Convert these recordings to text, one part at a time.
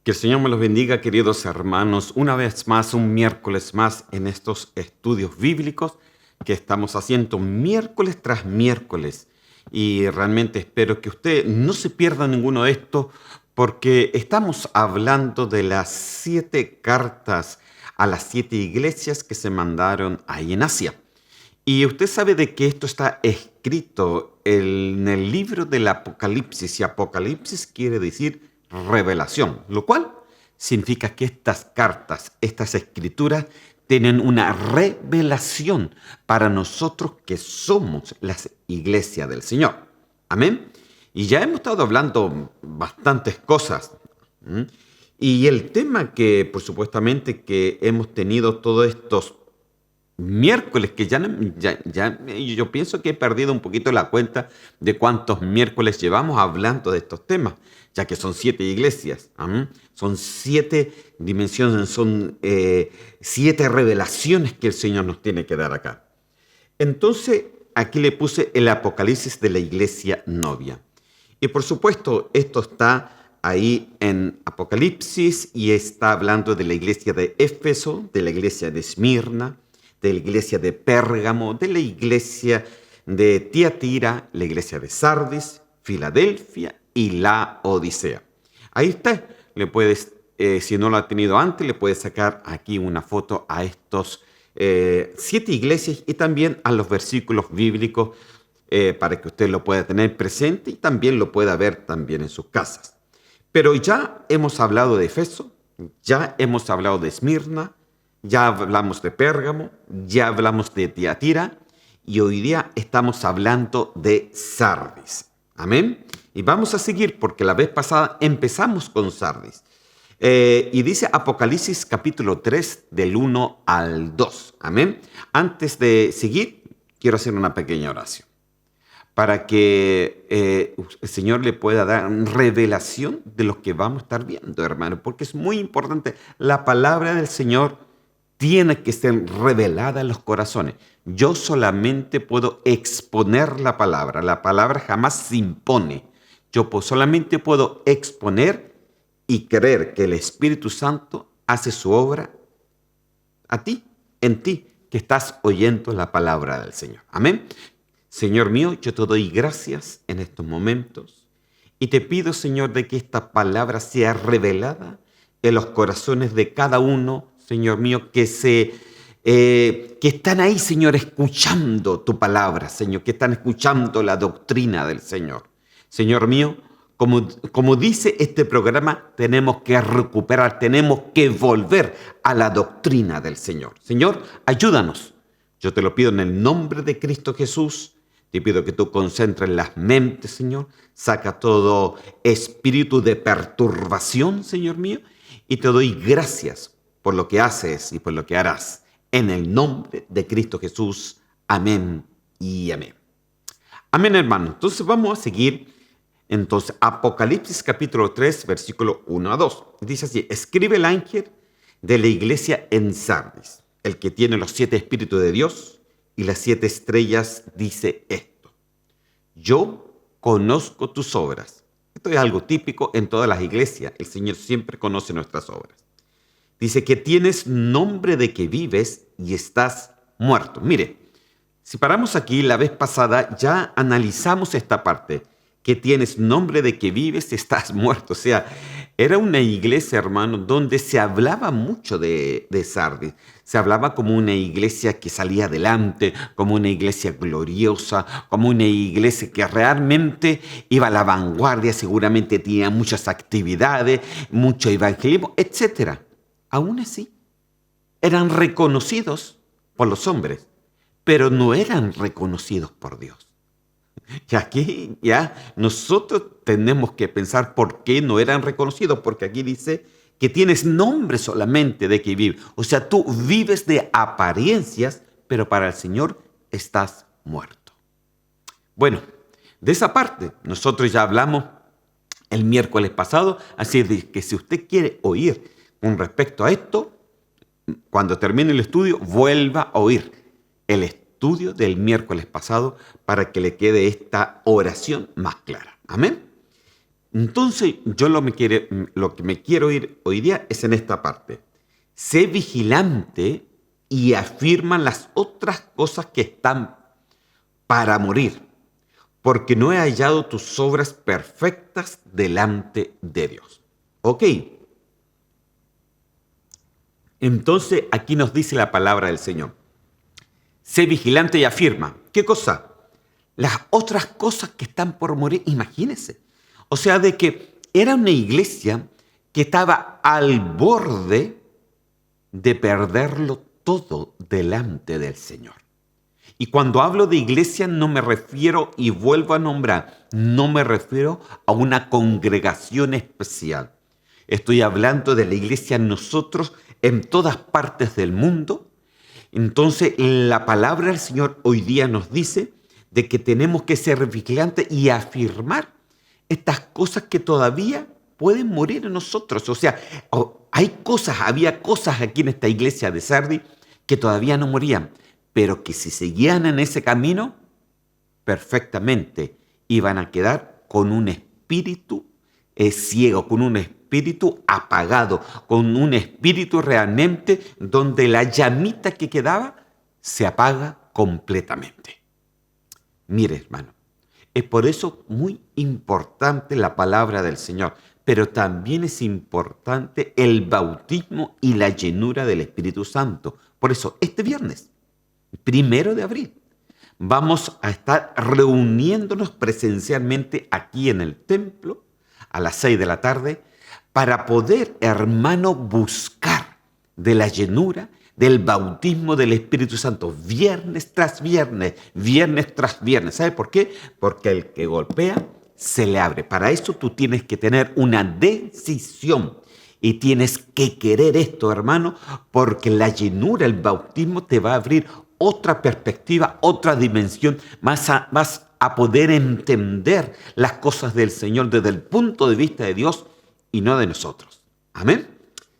Que el Señor me los bendiga, queridos hermanos, una vez más, un miércoles más en estos estudios bíblicos que estamos haciendo miércoles tras miércoles. Y realmente espero que usted no se pierda ninguno de estos porque estamos hablando de las 7 cartas a las 7 iglesias que se mandaron ahí en Asia. Y usted sabe de que esto está escrito en el libro del Apocalipsis, y Apocalipsis quiere decir revelación, lo cual significa que estas cartas, estas escrituras, tienen una revelación para nosotros que somos la iglesia del Señor. Amén. Y ya hemos estado hablando bastantes cosas. ¿Mm? Y el tema que, por supuestamente, que hemos tenido todos estos miércoles, que yo pienso que he perdido un poquito la cuenta de cuántos miércoles llevamos hablando de estos temas, ya que son 7 iglesias, son 7 dimensiones, son 7 revelaciones que el Señor nos tiene que dar acá. Entonces, aquí le puse el Apocalipsis de la iglesia novia. Y por supuesto, esto está ahí en Apocalipsis y está hablando de la iglesia de Éfeso, de la iglesia de Esmirna, de la iglesia de Pérgamo, de la iglesia de Tiatira, la iglesia de Sardis, Filadelfia y la Odisea. Ahí está. Le puedes, si no lo ha tenido antes, le puedes sacar aquí una foto a estos 7 iglesias y también a los versículos bíblicos para que usted lo pueda tener presente y también lo pueda ver también en sus casas. Pero ya hemos hablado de Efeso, ya hemos hablado de Esmirna, ya hablamos de Pérgamo, ya hablamos de Tiatira y hoy día estamos hablando de Sardis. Amén. Y vamos a seguir porque la vez pasada empezamos con Sardis. Y dice Apocalipsis capítulo 3 del 1 al 2. Amén. Antes de seguir, quiero hacer una pequeña oración para que el Señor le pueda dar revelación de lo que vamos a estar viendo, hermano, porque es muy importante. La palabra del Señor tiene que ser revelada en los corazones. Yo solamente puedo exponer la palabra jamás se impone. Yo solamente puedo exponer y creer que el Espíritu Santo hace su obra a ti, en ti, que estás oyendo la palabra del Señor. Amén. Señor mío, yo te doy gracias en estos momentos y te pido, Señor, de que esta palabra sea revelada en los corazones de cada uno, Señor mío, que están ahí, Señor, escuchando tu palabra, Señor, que están escuchando la doctrina del Señor. Señor mío, como dice este programa, tenemos que recuperar, tenemos que volver a la doctrina del Señor. Señor, ayúdanos. Yo te lo pido en el nombre de Cristo Jesús. Te pido que tú concentres las mentes, Señor. Saca todo espíritu de perturbación, Señor mío. Y te doy gracias por lo que haces y por lo que harás. En el nombre de Cristo Jesús. Amén y amén. Amén, hermano. Entonces vamos a seguir. Entonces, Apocalipsis capítulo 3, versículo 1 a 2. Dice así: escribe el ángel de la iglesia en Sardis, el que tiene los 7 espíritus de Dios y las 7 estrellas, dice esto: yo conozco tus obras. Esto es algo típico en todas las iglesias. El Señor siempre conoce nuestras obras. Dice que tienes nombre de que vives y estás muerto. Mire, si paramos aquí, la vez pasada ya analizamos esta parte, que tienes nombre de que vives y estás muerto. O sea, era una iglesia, hermano, donde se hablaba mucho de Sardis. Se hablaba como una iglesia que salía adelante, como una iglesia gloriosa, como una iglesia que realmente iba a la vanguardia, seguramente tenía muchas actividades, mucho evangelismo, etc. Aún así, eran reconocidos por los hombres, pero no eran reconocidos por Dios. Y aquí ya nosotros tenemos que pensar por qué no eran reconocidos, porque aquí dice que tienes nombre solamente de que vives. O sea, tú vives de apariencias, pero para el Señor estás muerto. Bueno, de esa parte nosotros ya hablamos el miércoles pasado, así es que si usted quiere oír con respecto a esto, cuando termine el estudio, vuelva a oír el estudio del miércoles pasado para que le quede esta oración más clara. Amén. Entonces, lo que me quiero ir hoy día es en esta parte. Sé vigilante y afirma las otras cosas que están para morir, porque no he hallado tus obras perfectas delante de Dios. Ok, entonces aquí nos dice la palabra del Señor. Sé vigilante y afirma. ¿Qué cosa? Las otras cosas que están por morir, imagínense. O sea, de que era una iglesia que estaba al borde de perderlo todo delante del Señor. Y cuando hablo de iglesia no me refiero, y vuelvo a nombrar, no me refiero a una congregación especial. Estoy hablando de la iglesia nosotros en todas partes del mundo. Entonces la palabra del Señor hoy día nos dice de que tenemos que ser vigilantes y afirmar estas cosas que todavía pueden morir en nosotros. O sea, había cosas aquí en esta iglesia de Sardi que todavía no morían, pero que si seguían en ese camino, perfectamente iban a quedar con un espíritu ciego, con un espíritu apagado, con un espíritu realmente donde la llamita que quedaba se apaga completamente. Mire, hermano, es por eso muy importante la palabra del Señor, pero también es importante el bautismo y la llenura del Espíritu Santo. Por eso, este viernes, 1 de abril, vamos a estar reuniéndonos presencialmente aquí en el templo a las 6 de la tarde para poder, hermano, buscar de la llenura del bautismo del Espíritu Santo, viernes tras viernes, viernes tras viernes. ¿Sabe por qué? Porque el que golpea se le abre. Para eso tú tienes que tener una decisión y tienes que querer esto, hermano, porque la llenura, el bautismo te va a abrir otra perspectiva, otra dimensión, vas a poder entender las cosas del Señor desde el punto de vista de Dios y no de nosotros. Amén.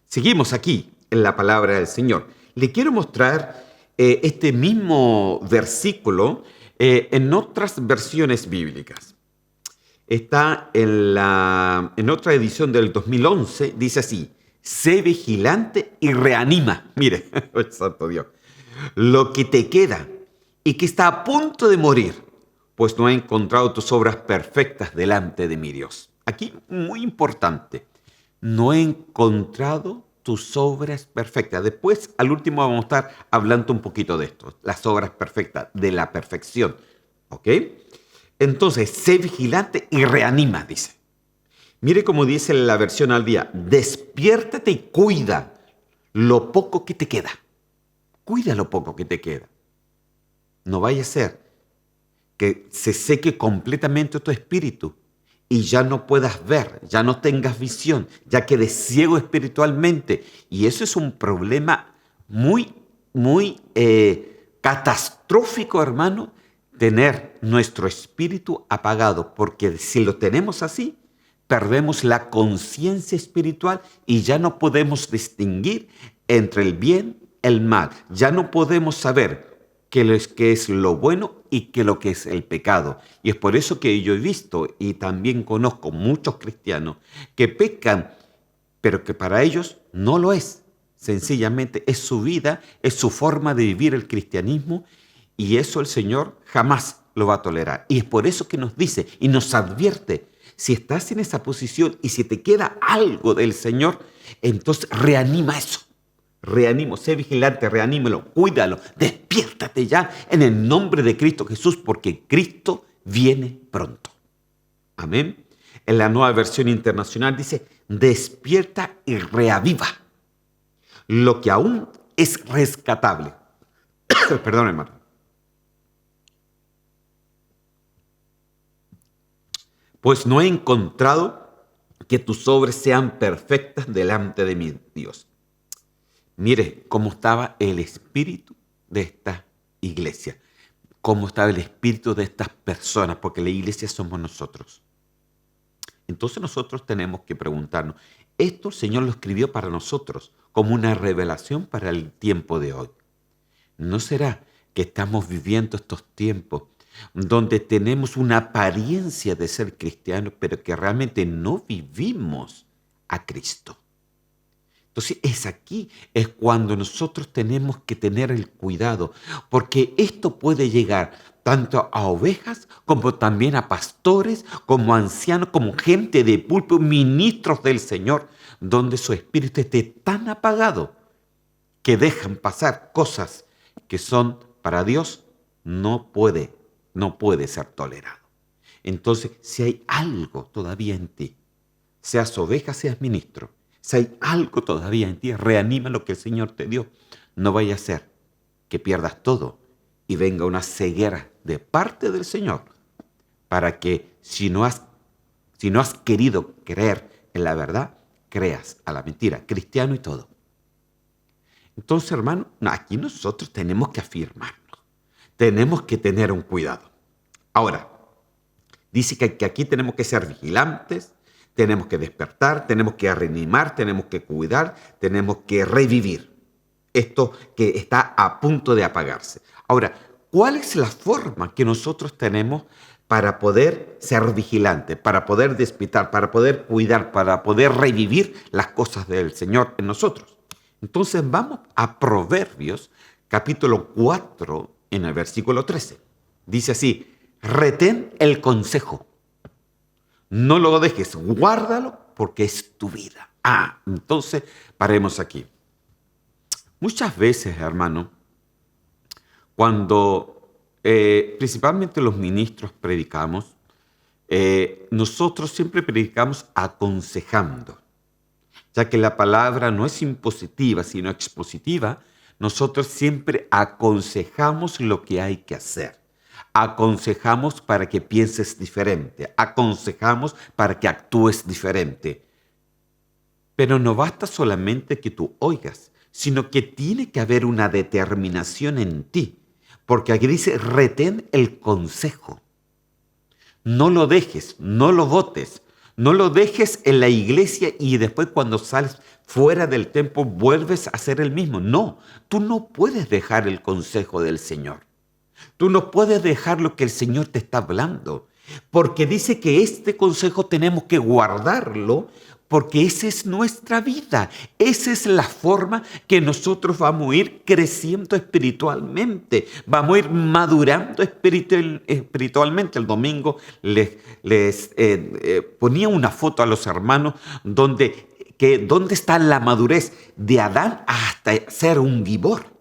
Seguimos aquí en la palabra del Señor. Le quiero mostrar este mismo versículo en otras versiones bíblicas. Está en otra edición del 2011, dice así: sé vigilante y reanima. Mire, santo Dios, lo que te queda y que está a punto de morir, pues no he encontrado tus obras perfectas delante de mi Dios. Aquí, muy importante, no he encontrado tus obras perfectas. Después, al último, vamos a estar hablando un poquito de esto, las obras perfectas, de la perfección. ¿Ok? Entonces, sé vigilante y reanima, dice. Mire cómo dice la versión al día: despiértate y cuida lo poco que te queda. Cuida lo poco que te queda. No vaya a ser que se seque completamente tu espíritu y ya no puedas ver, ya no tengas visión, ya quedes ciego espiritualmente. Y eso es un problema muy, muy catastrófico, hermano, tener nuestro espíritu apagado, porque si lo tenemos así, perdemos la conciencia espiritual y ya no podemos distinguir entre el bien y el mal. Ya no podemos saber qué es lo bueno y qué lo que es el pecado. Y es por eso que yo he visto y también conozco muchos cristianos que pecan, pero que para ellos no lo es. Sencillamente es su vida, es su forma de vivir el cristianismo, y eso el Señor jamás lo va a tolerar. Y es por eso que nos dice y nos advierte: si estás en esa posición y si te queda algo del Señor, entonces reanima eso. Reanimo, sé vigilante, reanímelo, cuídalo, despiértate ya en el nombre de Cristo Jesús, porque Cristo viene pronto. Amén. En la Nueva Versión Internacional dice: despierta y reaviva lo que aún es rescatable. Perdón, hermano. Pues no he encontrado que tus obras sean perfectas delante de mi Dios. Mire cómo estaba el espíritu de esta iglesia, cómo estaba el espíritu de estas personas, porque la iglesia somos nosotros. Entonces nosotros tenemos que preguntarnos, esto el Señor lo escribió para nosotros, como una revelación para el tiempo de hoy. ¿No será que estamos viviendo estos tiempos donde tenemos una apariencia de ser cristianos, pero que realmente no vivimos a Cristo. Entonces es cuando nosotros tenemos que tener el cuidado, porque esto puede llegar tanto a ovejas como también a pastores, como ancianos, como gente de púlpito, ministros del Señor, donde su espíritu esté tan apagado que dejan pasar cosas que son para Dios, no puede ser tolerado. Entonces, si hay algo todavía en ti, seas oveja, seas ministro, si hay algo todavía en ti, reanima lo que el Señor te dio. No vaya a ser que pierdas todo y venga una ceguera de parte del Señor para que si no has querido creer en la verdad, creas a la mentira, cristiano y todo. Entonces, hermano, aquí nosotros tenemos que afirmarnos, tenemos que tener un cuidado. Ahora, dice que aquí tenemos que ser vigilantes, tenemos que despertar, tenemos que reanimar, tenemos que cuidar, tenemos que revivir esto que está a punto de apagarse. Ahora, ¿cuál es la forma que nosotros tenemos para poder ser vigilantes, para poder despertar, para poder cuidar, para poder revivir las cosas del Señor en nosotros? Entonces vamos a Proverbios capítulo 4 en el versículo 13. Dice así: retén el consejo. No lo dejes, guárdalo porque es tu vida. Entonces paremos aquí. Muchas veces, hermano, cuando principalmente los ministros predicamos, nosotros siempre predicamos aconsejando. Ya que la palabra no es impositiva, sino expositiva, nosotros siempre aconsejamos lo que hay que hacer. Aconsejamos para que pienses diferente, aconsejamos para que actúes diferente. Pero no basta solamente que tú oigas, sino que tiene que haber una determinación en ti, porque aquí dice, retén el consejo. No lo dejes, no lo botes, no lo dejes en la iglesia y después cuando sales fuera del templo vuelves a hacer el mismo. No, tú no puedes dejar el consejo del Señor. Tú no puedes dejar lo que el Señor te está hablando, porque dice que este consejo tenemos que guardarlo, porque esa es nuestra vida. Esa es la forma que nosotros vamos a ir creciendo espiritualmente, vamos a ir madurando espiritualmente. El domingo les ponía una foto a los hermanos donde está la madurez de Adán hasta ser un gibor.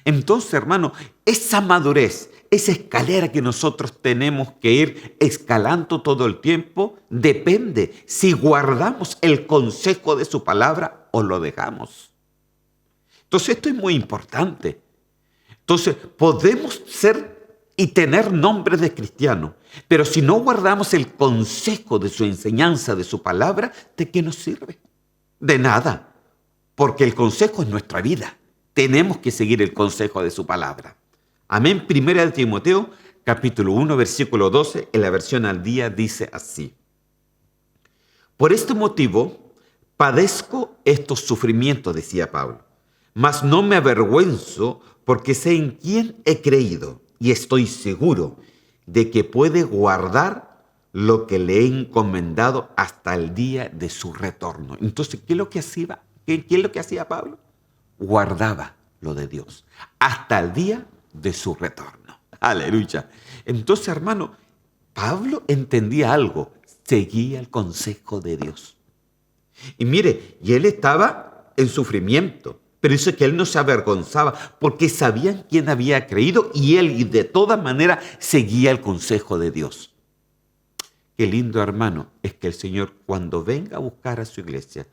Entonces, hermano, esa madurez, esa escalera que nosotros tenemos que ir escalando todo el tiempo, depende si guardamos el consejo de su palabra o lo dejamos. Entonces, esto es muy importante. Entonces, podemos ser y tener nombres de cristianos, pero si no guardamos el consejo de su enseñanza, de su palabra, ¿de qué nos sirve? De nada, porque el consejo es nuestra vida. Tenemos que seguir el consejo de su palabra. Amén. Primera de Timoteo, capítulo 1, versículo 12, en la versión al día dice así: por este motivo padezco estos sufrimientos, decía Pablo, mas no me avergüenzo porque sé en quién he creído y estoy seguro de que puede guardar lo que le he encomendado hasta el día de su retorno. Entonces, ¿qué es lo que hacía Pablo? Guardaba lo de Dios hasta el día de su retorno. Aleluya. Entonces, hermano, Pablo entendía algo, seguía el consejo de Dios. Y mire, y él estaba en sufrimiento, pero dice que él no se avergonzaba porque sabían quién había creído y él de todas maneras seguía el consejo de Dios. Qué lindo, hermano, es que el Señor cuando venga a buscar a su iglesia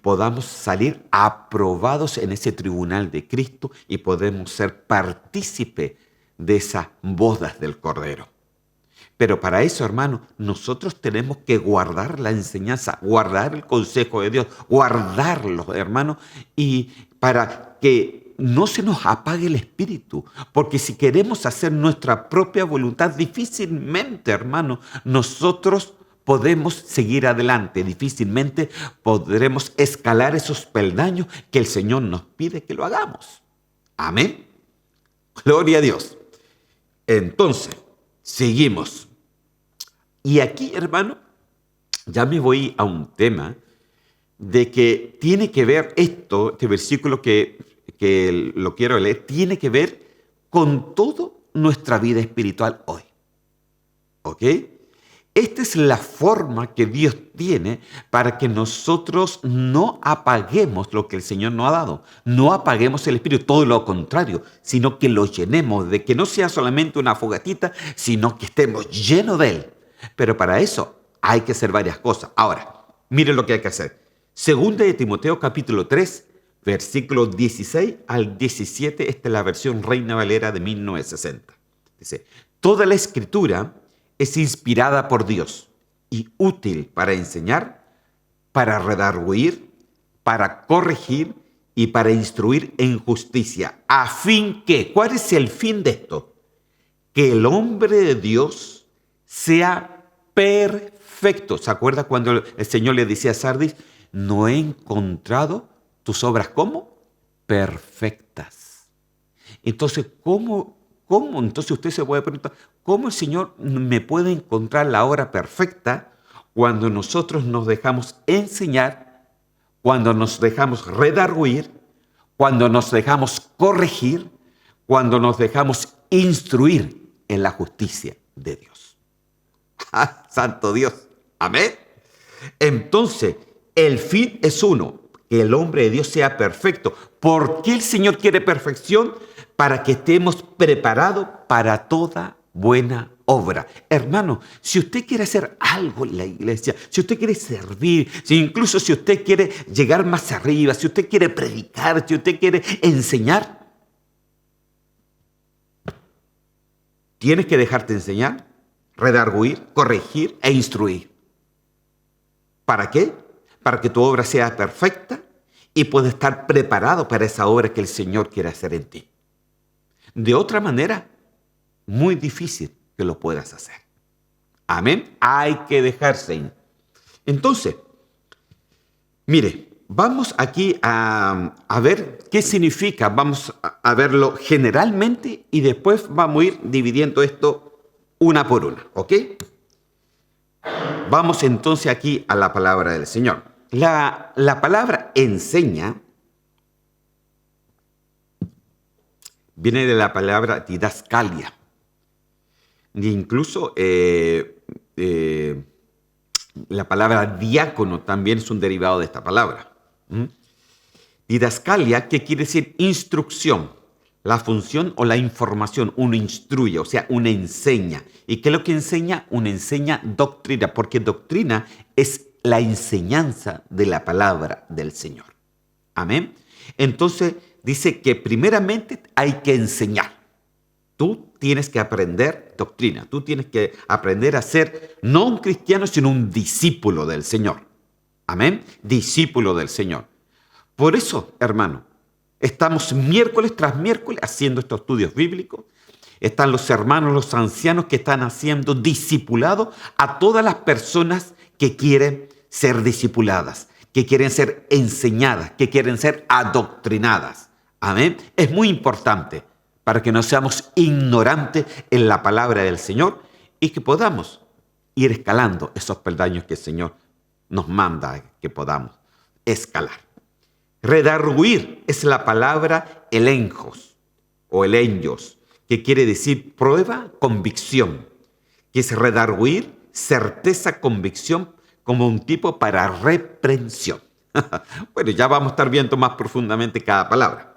podamos salir aprobados en ese tribunal de Cristo y podemos ser partícipe de esas bodas del Cordero. Pero para eso, hermano, nosotros tenemos que guardar la enseñanza, guardar el consejo de Dios, guardarlo, hermano, y para que no se nos apague el espíritu, porque si queremos hacer nuestra propia voluntad, difícilmente, hermano, nosotros podemos seguir adelante, difícilmente podremos escalar esos peldaños que el Señor nos pide que lo hagamos. Amén. Gloria a Dios. Entonces, Seguimos. Y aquí, hermano, ya me voy a un tema de que tiene que ver esto, este versículo que lo quiero leer, tiene que ver con toda nuestra vida espiritual hoy. ¿Ok? Esta es la forma que Dios tiene para que nosotros no apaguemos lo que el Señor nos ha dado. No apaguemos el Espíritu, todo lo contrario, sino que lo llenemos, de que no sea solamente una fogatita, sino que estemos llenos de Él. Pero para eso hay que hacer varias cosas. Ahora, mire lo que hay que hacer. Segunda de Timoteo capítulo 3, versículos 16 al 17, esta es la versión Reina Valera de 1960. Dice, toda la Escritura es inspirada por Dios y útil para enseñar, para redarguir, para corregir y para instruir en justicia, a fin que, ¿cuál es el fin de esto? Que el hombre de Dios sea perfecto. ¿Se acuerda cuando el Señor le decía a Sardis, no he encontrado tus obras como perfectas? Entonces, ¿cómo? Entonces usted se puede preguntar, ¿cómo el Señor me puede encontrar la obra perfecta cuando nosotros nos dejamos enseñar, cuando nos dejamos redarguir, cuando nos dejamos corregir, cuando nos dejamos instruir en la justicia de Dios? ¡Ah, santo Dios! Amén. Entonces, el fin es uno, que el hombre de Dios sea perfecto. ¿Por qué el Señor quiere perfección? Para que estemos preparados para toda buena obra. Hermano, si usted quiere hacer algo en la iglesia, si usted quiere servir, incluso si usted quiere llegar más arriba, si usted quiere predicar, si usted quiere enseñar, tienes que dejarte enseñar, redarguir, corregir e instruir. ¿Para qué? Para que tu obra sea perfecta y puedas estar preparado para esa obra que el Señor quiere hacer en ti. De otra manera, muy difícil que lo puedas hacer. Amén. Hay que dejarse. Entonces, mire, vamos aquí a ver qué significa. Vamos a verlo generalmente y después vamos a ir dividiendo esto una por una. ¿Ok? Vamos entonces aquí a la palabra del Señor. La palabra enseña viene de la palabra didascalia. E incluso la palabra diácono también es un derivado de esta palabra. Didascalia, que quiere decir instrucción, la función o la información. Uno instruye, o sea, uno enseña. ¿Y qué es lo que enseña? Uno enseña doctrina, porque doctrina es la enseñanza de la palabra del Señor. Amén. Entonces, dice que primeramente hay que enseñar. Tú tienes que aprender doctrina. Tú tienes que aprender a ser no un cristiano, sino un discípulo del Señor. Amén. Discípulo del Señor. Por eso, hermano, estamos miércoles tras miércoles haciendo estos estudios bíblicos. Están los hermanos, los ancianos que están haciendo discipulado a todas las personas que quieren ser discipuladas, que quieren ser enseñadas, que quieren ser adoctrinadas. Amén. Es muy importante para que no seamos ignorantes en la palabra del Señor y que podamos ir escalando esos peldaños que el Señor nos manda que podamos escalar. Redarguir es la palabra elenjos o elenjos, que quiere decir prueba, convicción, que es redarguir, certeza, convicción, como un tipo para reprensión. Bueno, ya vamos a estar viendo más profundamente cada palabra.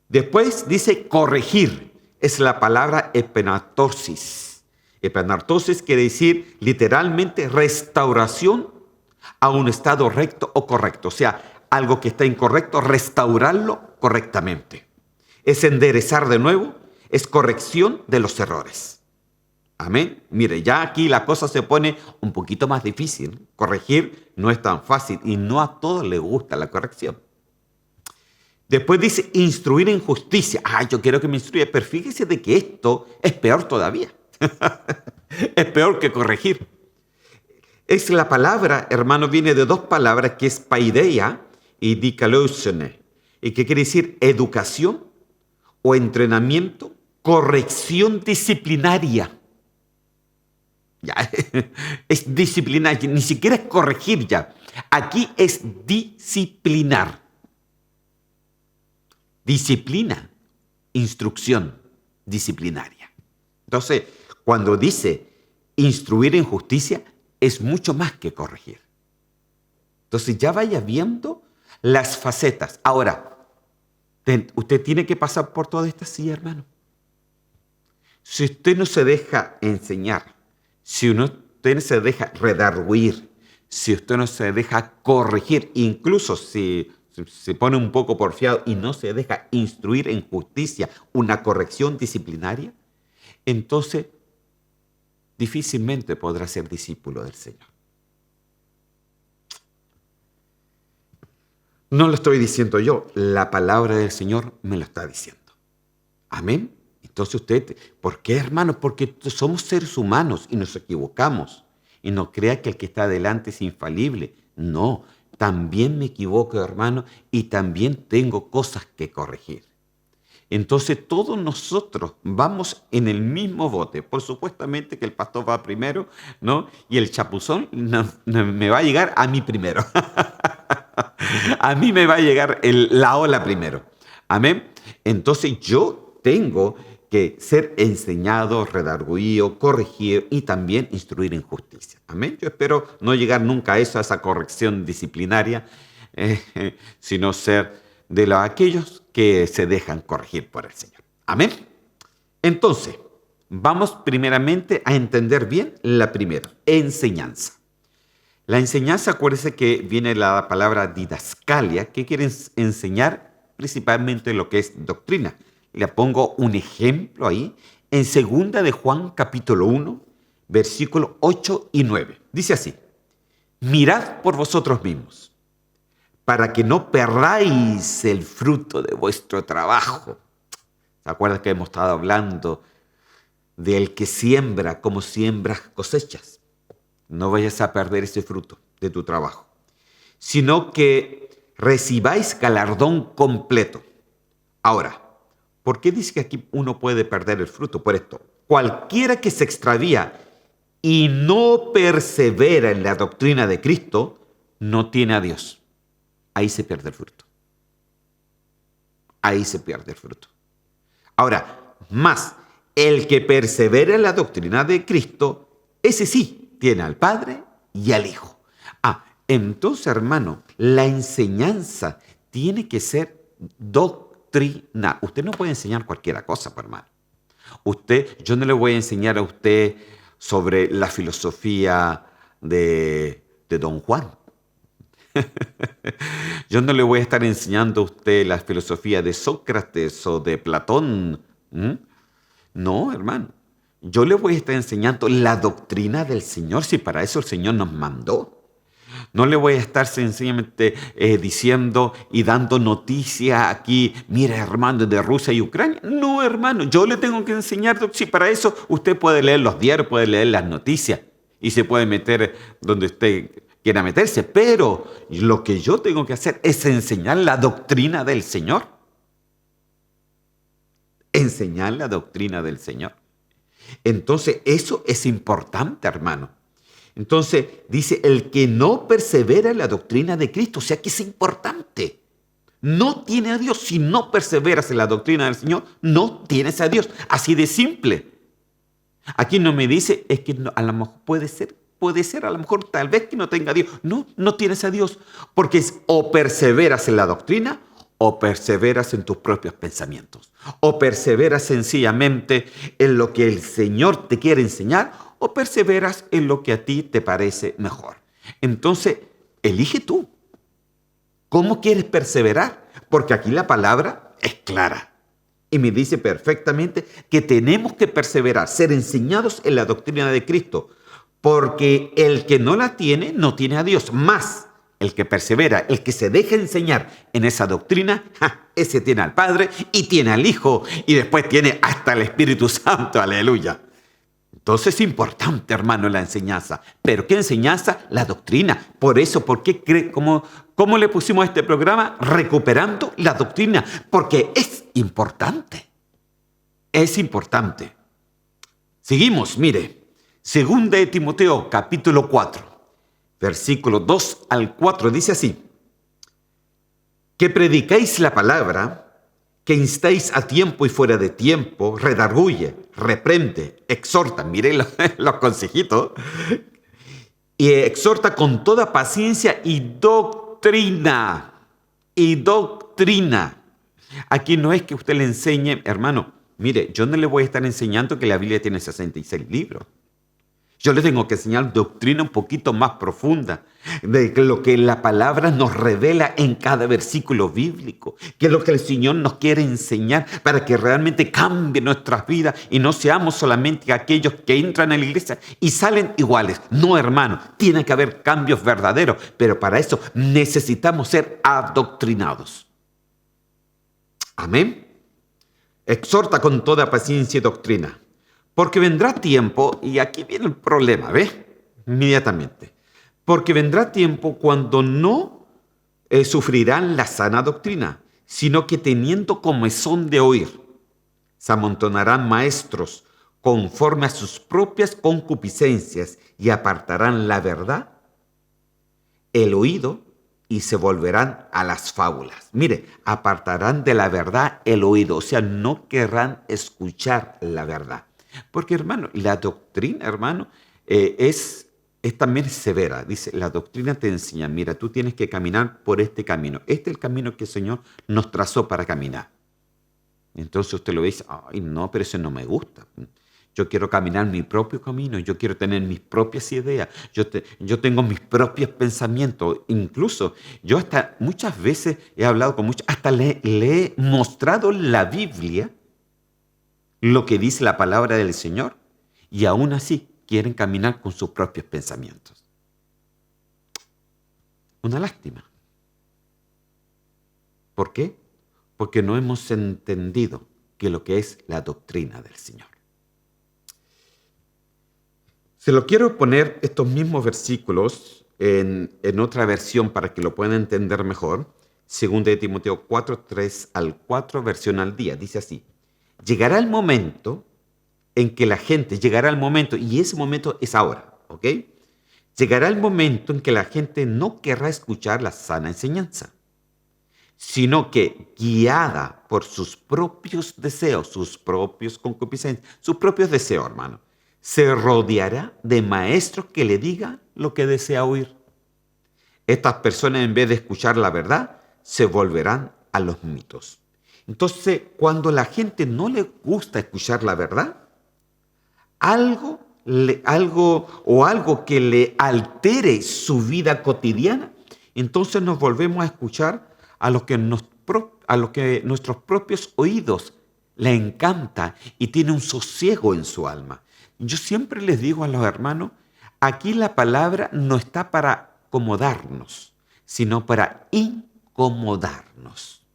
Después dice corregir, es la palabra epenartosis. Epenartosis quiere decir literalmente restauración a un estado recto o correcto. O sea, algo que está incorrecto, restaurarlo correctamente. Es enderezar de nuevo, es corrección de los errores. Amén. Mire, ya aquí la cosa se pone un poquito más difícil. Corregir no es tan fácil y no a todos les gusta la corrección. Después dice instruir en justicia. Yo quiero que me instruya, pero fíjese de que esto es peor todavía. Es peor que corregir. Es la palabra, hermano, viene de dos palabras que es paideia y dikaiosune, y que quiere decir educación o entrenamiento, corrección disciplinaria. Ya, es disciplinar, ni siquiera es corregir ya. Aquí es disciplinar. Disciplina, instrucción disciplinaria. Entonces, cuando dice instruir en justicia, es mucho más que corregir. Entonces, ya vaya viendo las facetas. Ahora, usted tiene que pasar por todas estas, sí, hermano. Si usted no se deja enseñar, si usted no se deja redarguir, si usted no se deja corregir, incluso si se pone un poco porfiado y no se deja instruir en justicia, una corrección disciplinaria, entonces difícilmente podrá ser discípulo del Señor. No lo estoy diciendo yo, la palabra del Señor me lo está diciendo. Amén. Entonces usted, ¿por qué, hermanos? Porque somos seres humanos y nos equivocamos. Y no crea que el que está delante es infalible. No, también me equivoco, hermano, y también tengo cosas que corregir. Entonces todos nosotros vamos en el mismo bote. Por supuestamente que el pastor va primero, ¿no? Y el chapuzón me va a llegar a mí primero. A mí me va a llegar la ola primero. Amén. Entonces yo tengo que ser enseñado, redarguido, corregir y también instruir en justicia. Amén. Yo espero no llegar nunca a eso, a esa corrección disciplinaria, sino ser de aquellos que se dejan corregir por el Señor. Amén. Entonces, vamos primeramente a entender bien la primera, enseñanza. La enseñanza, acuérdese que viene la palabra didascalia, que quiere enseñar principalmente lo que es doctrina. Le pongo un ejemplo ahí, en 2 de Juan capítulo 1, versículos 8 y 9. Dice así: mirad por vosotros mismos, para que no perdáis el fruto de vuestro trabajo. ¿Se acuerdan que hemos estado hablando del que siembra, como siembras cosechas? No vayas a perder ese fruto de tu trabajo, sino que recibáis galardón completo. Ahora, ¿por qué dice que aquí uno puede perder el fruto? Por esto: cualquiera que se extravía y no persevera en la doctrina de Cristo, no tiene a Dios. Ahí se pierde el fruto. Ahí se pierde el fruto. Ahora, más, el que persevera en la doctrina de Cristo, ese sí tiene al Padre y al Hijo. Entonces, hermano, la enseñanza tiene que ser doctrina. Usted no puede enseñar cualquier cosa, hermano. Yo no le voy a enseñar a usted sobre la filosofía de Don Juan. Yo no le voy a estar enseñando a usted la filosofía de Sócrates o de Platón. No, hermano. Yo le voy a estar enseñando la doctrina del Señor, si para eso el Señor nos mandó. No le voy a estar sencillamente diciendo y dando noticia aquí, mira, hermano, de Rusia y Ucrania. No, hermano, yo le tengo que enseñar, si para eso usted puede leer los diarios, puede leer las noticias y se puede meter donde usted quiera meterse. Pero lo que yo tengo que hacer es enseñar la doctrina del Señor. Enseñar la doctrina del Señor. Entonces, eso es importante, hermano. Entonces, dice, el que no persevera en la doctrina de Cristo, o sea que es importante. No tiene a Dios. Si no perseveras en la doctrina del Señor, no tienes a Dios. Así de simple. Aquí no me dice, es que a lo mejor puede ser, a lo mejor tal vez que no tenga a Dios. No, no tienes a Dios. Porque es o perseveras en la doctrina o perseveras en tus propios pensamientos. O perseveras sencillamente en lo que el Señor te quiere enseñar, o perseveras en lo que a ti te parece mejor. Entonces, elige tú. ¿Cómo quieres perseverar? Porque aquí la palabra es clara. Y me dice perfectamente que tenemos que perseverar, ser enseñados en la doctrina de Cristo. Porque el que no la tiene, no tiene a Dios. Más, el que persevera, el que se deja enseñar en esa doctrina, ese tiene al Padre y tiene al Hijo y después tiene hasta el Espíritu Santo. Aleluya. Entonces es importante, hermano, la enseñanza. ¿Pero qué enseñanza? La doctrina. Por eso, ¿cómo le pusimos a este programa? Recuperando la doctrina. Porque es importante. Es importante. Seguimos, mire. Segunda de Timoteo, capítulo 4, versículos 2 al 4, dice así: que predicáis la palabra, que instáis a tiempo y fuera de tiempo, redarguye, reprende, exhorta, mire los consejitos, y exhorta con toda paciencia y doctrina. Y doctrina. Aquí no es que usted le enseñe, hermano, mire, yo no le voy a estar enseñando que la Biblia tiene 66 libros. Yo le tengo que enseñar doctrina un poquito más profunda de lo que la palabra nos revela en cada versículo bíblico, que es lo que el Señor nos quiere enseñar para que realmente cambie nuestras vidas y no seamos solamente aquellos que entran a la iglesia y salen iguales. No, hermano, tiene que haber cambios verdaderos, pero para eso necesitamos ser adoctrinados. Amén. Exhorta con toda paciencia y doctrina. Porque vendrá tiempo, y aquí viene el problema, ¿ves? Inmediatamente. Porque vendrá tiempo cuando no sufrirán la sana doctrina, sino que teniendo comezón de oír, se amontonarán maestros conforme a sus propias concupiscencias y apartarán la verdad, el oído, y se volverán a las fábulas. Mire, apartarán de la verdad el oído, o sea, no querrán escuchar la verdad. Porque, hermano, la doctrina, hermano, es también severa. Dice, la doctrina te enseña, mira, tú tienes que caminar por este camino. Este es el camino que el Señor nos trazó para caminar. Entonces usted lo ve y dice, ay, no, pero eso no me gusta. Yo quiero caminar mi propio camino, yo quiero tener mis propias ideas, yo tengo mis propios pensamientos. Incluso yo hasta muchas veces he hablado con muchos, hasta le he mostrado la Biblia, lo que dice la palabra del Señor, y aún así quieren caminar con sus propios pensamientos. Una lástima. ¿Por qué? Porque no hemos entendido que lo que es la doctrina del Señor. Se lo quiero poner estos mismos versículos en otra versión para que lo puedan entender mejor. Segunda de Timoteo 4, 3 al 4, versión al día. Dice así: llegará el momento en que la gente, y ese momento es ahora, ¿ok? Llegará el momento en que la gente no querrá escuchar la sana enseñanza, sino que, guiada por sus propios deseos, sus propios concupiscencias, sus propios deseos, hermano, se rodeará de maestros que le digan lo que desea oír. Estas personas, en vez de escuchar la verdad, se volverán a los mitos. Entonces, cuando la gente no le gusta escuchar la verdad, algo que le altere su vida cotidiana, entonces nos volvemos a escuchar a lo que nuestros propios oídos le encanta y tiene un sosiego en su alma. Yo siempre les digo a los hermanos, aquí la palabra no está para acomodarnos, sino para incomodarnos.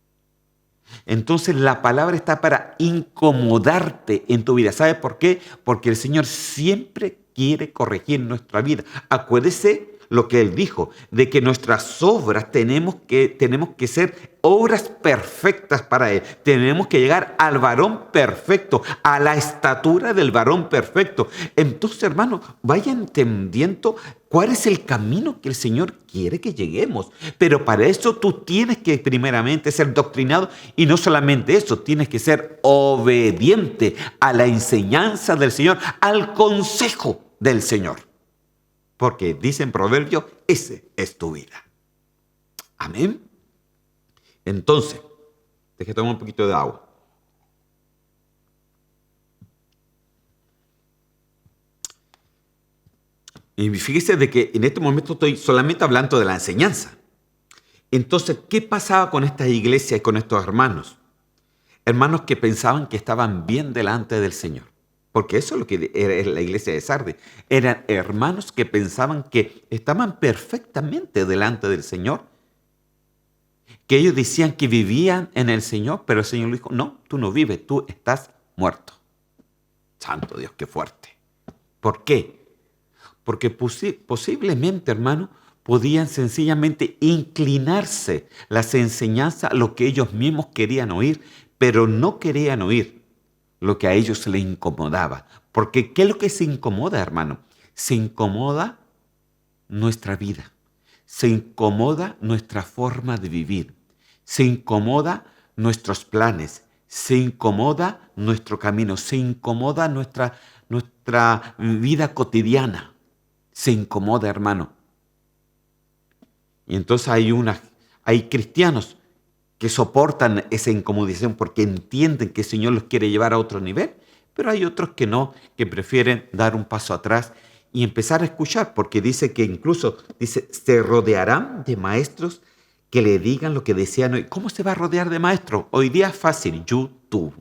Entonces la palabra está para incomodarte en tu vida. ¿Sabes por qué? Porque el Señor siempre quiere corregir nuestra vida. Acuérdese lo que Él dijo, de que nuestras obras tenemos que ser obras perfectas para Él. Tenemos que llegar al varón perfecto, a la estatura del varón perfecto. Entonces, hermano, vaya entendiendo cuál es el camino que el Señor quiere que lleguemos. Pero para eso tú tienes que primeramente ser doctrinado, y no solamente eso, tienes que ser obediente a la enseñanza del Señor, al consejo del Señor. Porque dice en Proverbios, ese es tu vida. Amén. Entonces, déjame tomar un poquito de agua. Y fíjese de que en este momento estoy solamente hablando de la enseñanza. Entonces, ¿qué pasaba con estas iglesias y con estos hermanos? Hermanos que pensaban que estaban bien delante del Señor. Porque eso es lo que era la iglesia de Sardis. Eran hermanos que pensaban que estaban perfectamente delante del Señor. Que ellos decían que vivían en el Señor, pero el Señor les dijo, no, tú no vives, tú estás muerto. Santo Dios, qué fuerte. ¿Por qué? Porque posiblemente, hermano, podían sencillamente inclinarse las enseñanzas a lo que ellos mismos querían oír, pero no querían oír lo que a ellos les incomodaba. Porque ¿qué es lo que se incomoda, hermano? Se incomoda nuestra vida, se incomoda nuestra forma de vivir, se incomoda nuestros planes, se incomoda nuestro camino, se incomoda nuestra vida cotidiana, se incomoda, hermano. Y entonces hay cristianos que soportan esa incomodización porque entienden que el Señor los quiere llevar a otro nivel, pero hay otros que no, que prefieren dar un paso atrás y empezar a escuchar, porque dice que incluso, dice, se rodearán de maestros que le digan lo que desean hoy. ¿Cómo se va a rodear de maestros? Hoy día es fácil, YouTube.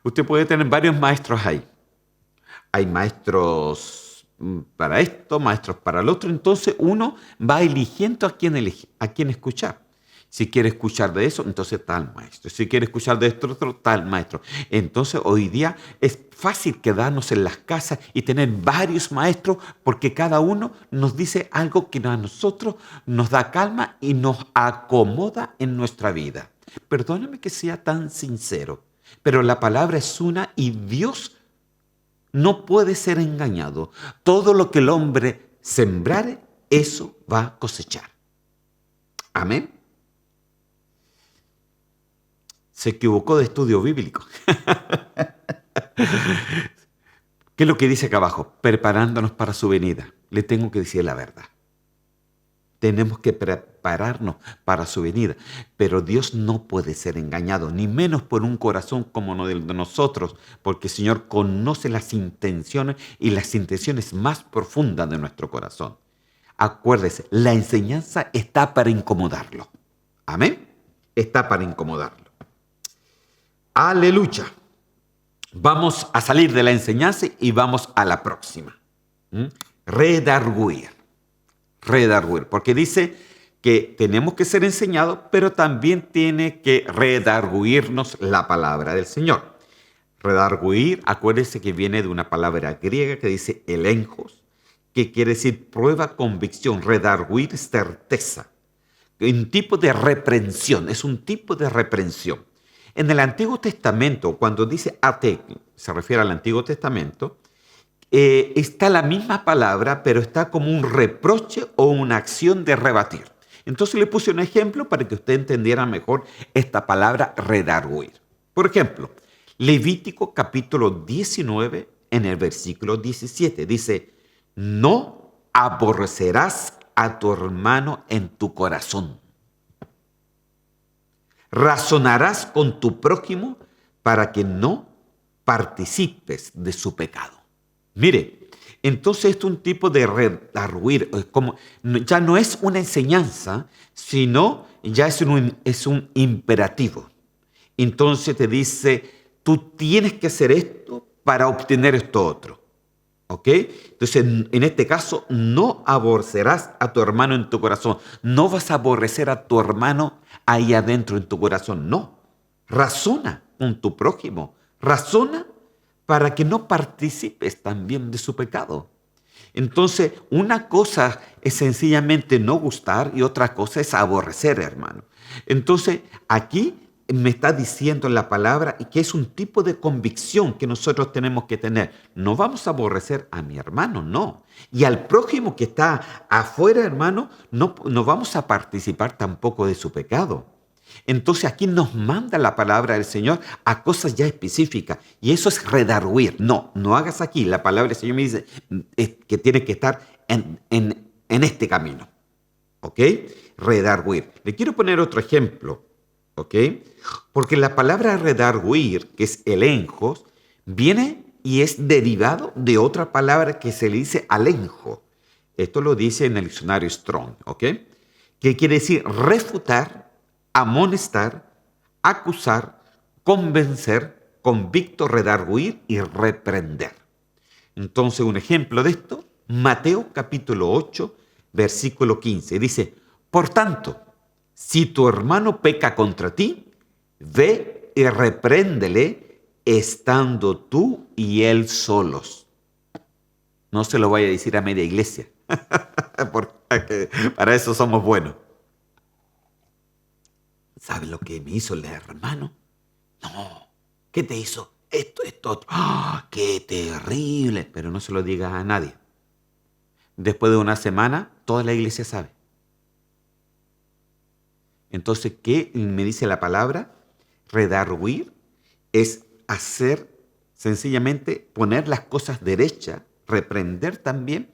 Usted puede tener varios maestros ahí. Hay maestros para esto, maestros para el otro, entonces uno va eligiendo a quién escuchar. Si quiere escuchar de eso, entonces tal maestro. Si quiere escuchar de esto otro, tal maestro. Entonces hoy día es fácil quedarnos en las casas y tener varios maestros porque cada uno nos dice algo que a nosotros nos da calma y nos acomoda en nuestra vida. Perdóname que sea tan sincero, pero la palabra es una y Dios no puede ser engañado. Todo lo que el hombre sembrare, eso va a cosechar. Amén. Se equivocó de estudio bíblico. ¿Qué es lo que dice acá abajo? Preparándonos para su venida. Le tengo que decir la verdad. Tenemos que prepararnos para su venida. Pero Dios no puede ser engañado, ni menos por un corazón como el de nosotros, porque el Señor conoce las intenciones y las intenciones más profundas de nuestro corazón. Acuérdese, la enseñanza está para incomodarlo. Amén. Está para incomodarlo. Aleluya. Vamos a salir de la enseñanza y vamos a la próxima. Redarguir. Redarguir. Porque dice que tenemos que ser enseñados, pero también tiene que redarguirnos la palabra del Señor. Redarguir, acuérdese que viene de una palabra griega que dice elenjos, que quiere decir prueba, convicción. Redarguir, certeza. Un tipo de reprensión, es un tipo de reprensión. En el Antiguo Testamento, cuando dice ate, se refiere al Antiguo Testamento, está la misma palabra, pero está como un reproche o una acción de rebatir. Entonces le puse un ejemplo para que usted entendiera mejor esta palabra redarguir. Por ejemplo, Levítico capítulo 19, en el versículo 17, dice, no aborrecerás a tu hermano en tu corazón. Razonarás con tu prójimo para que no participes de su pecado. Mire, entonces esto es un tipo de redarguir, ya no es una enseñanza, sino ya es un imperativo. Entonces te dice, tú tienes que hacer esto para obtener esto otro. ¿Ok? Entonces, en este caso, no aborrecerás a tu hermano en tu corazón. No vas a aborrecer a tu hermano ahí adentro en tu corazón. No. Razona con tu prójimo. Razona para que no participes también de su pecado. Entonces, una cosa es sencillamente no gustar y otra cosa es aborrecer, hermano. Entonces, aquí me está diciendo la palabra que es un tipo de convicción que nosotros tenemos que tener. No vamos a aborrecer a mi hermano, no. Y al prójimo que está afuera, hermano, no vamos a participar tampoco de su pecado. Entonces aquí nos manda la palabra del Señor a cosas ya específicas. Y eso es redarguir. No hagas aquí. La palabra del Señor me dice que tiene que estar en este camino. ¿Ok? Redarguir. Le quiero poner otro ejemplo. ¿Ok? Porque la palabra redarguir, que es elenjos, viene y es derivado de otra palabra que se le dice alenjo. Esto lo dice en el diccionario Strong, ¿ok? Que quiere decir refutar, amonestar, acusar, convencer, convicto, redarguir y reprender. Entonces, un ejemplo de esto, Mateo capítulo 8, versículo 15, dice, por tanto, si tu hermano peca contra ti, ve y repréndele estando tú y él solos. No se lo vaya a decir a media iglesia, porque para eso somos buenos. ¿Sabe lo que me hizo el hermano? No, ¿qué te hizo? Esto, otro. ¡Ah, qué terrible! Pero no se lo digas a nadie. Después de una semana, toda la iglesia sabe. Entonces, ¿qué me dice la palabra? Redarguir es hacer, sencillamente, poner las cosas derechas, reprender también,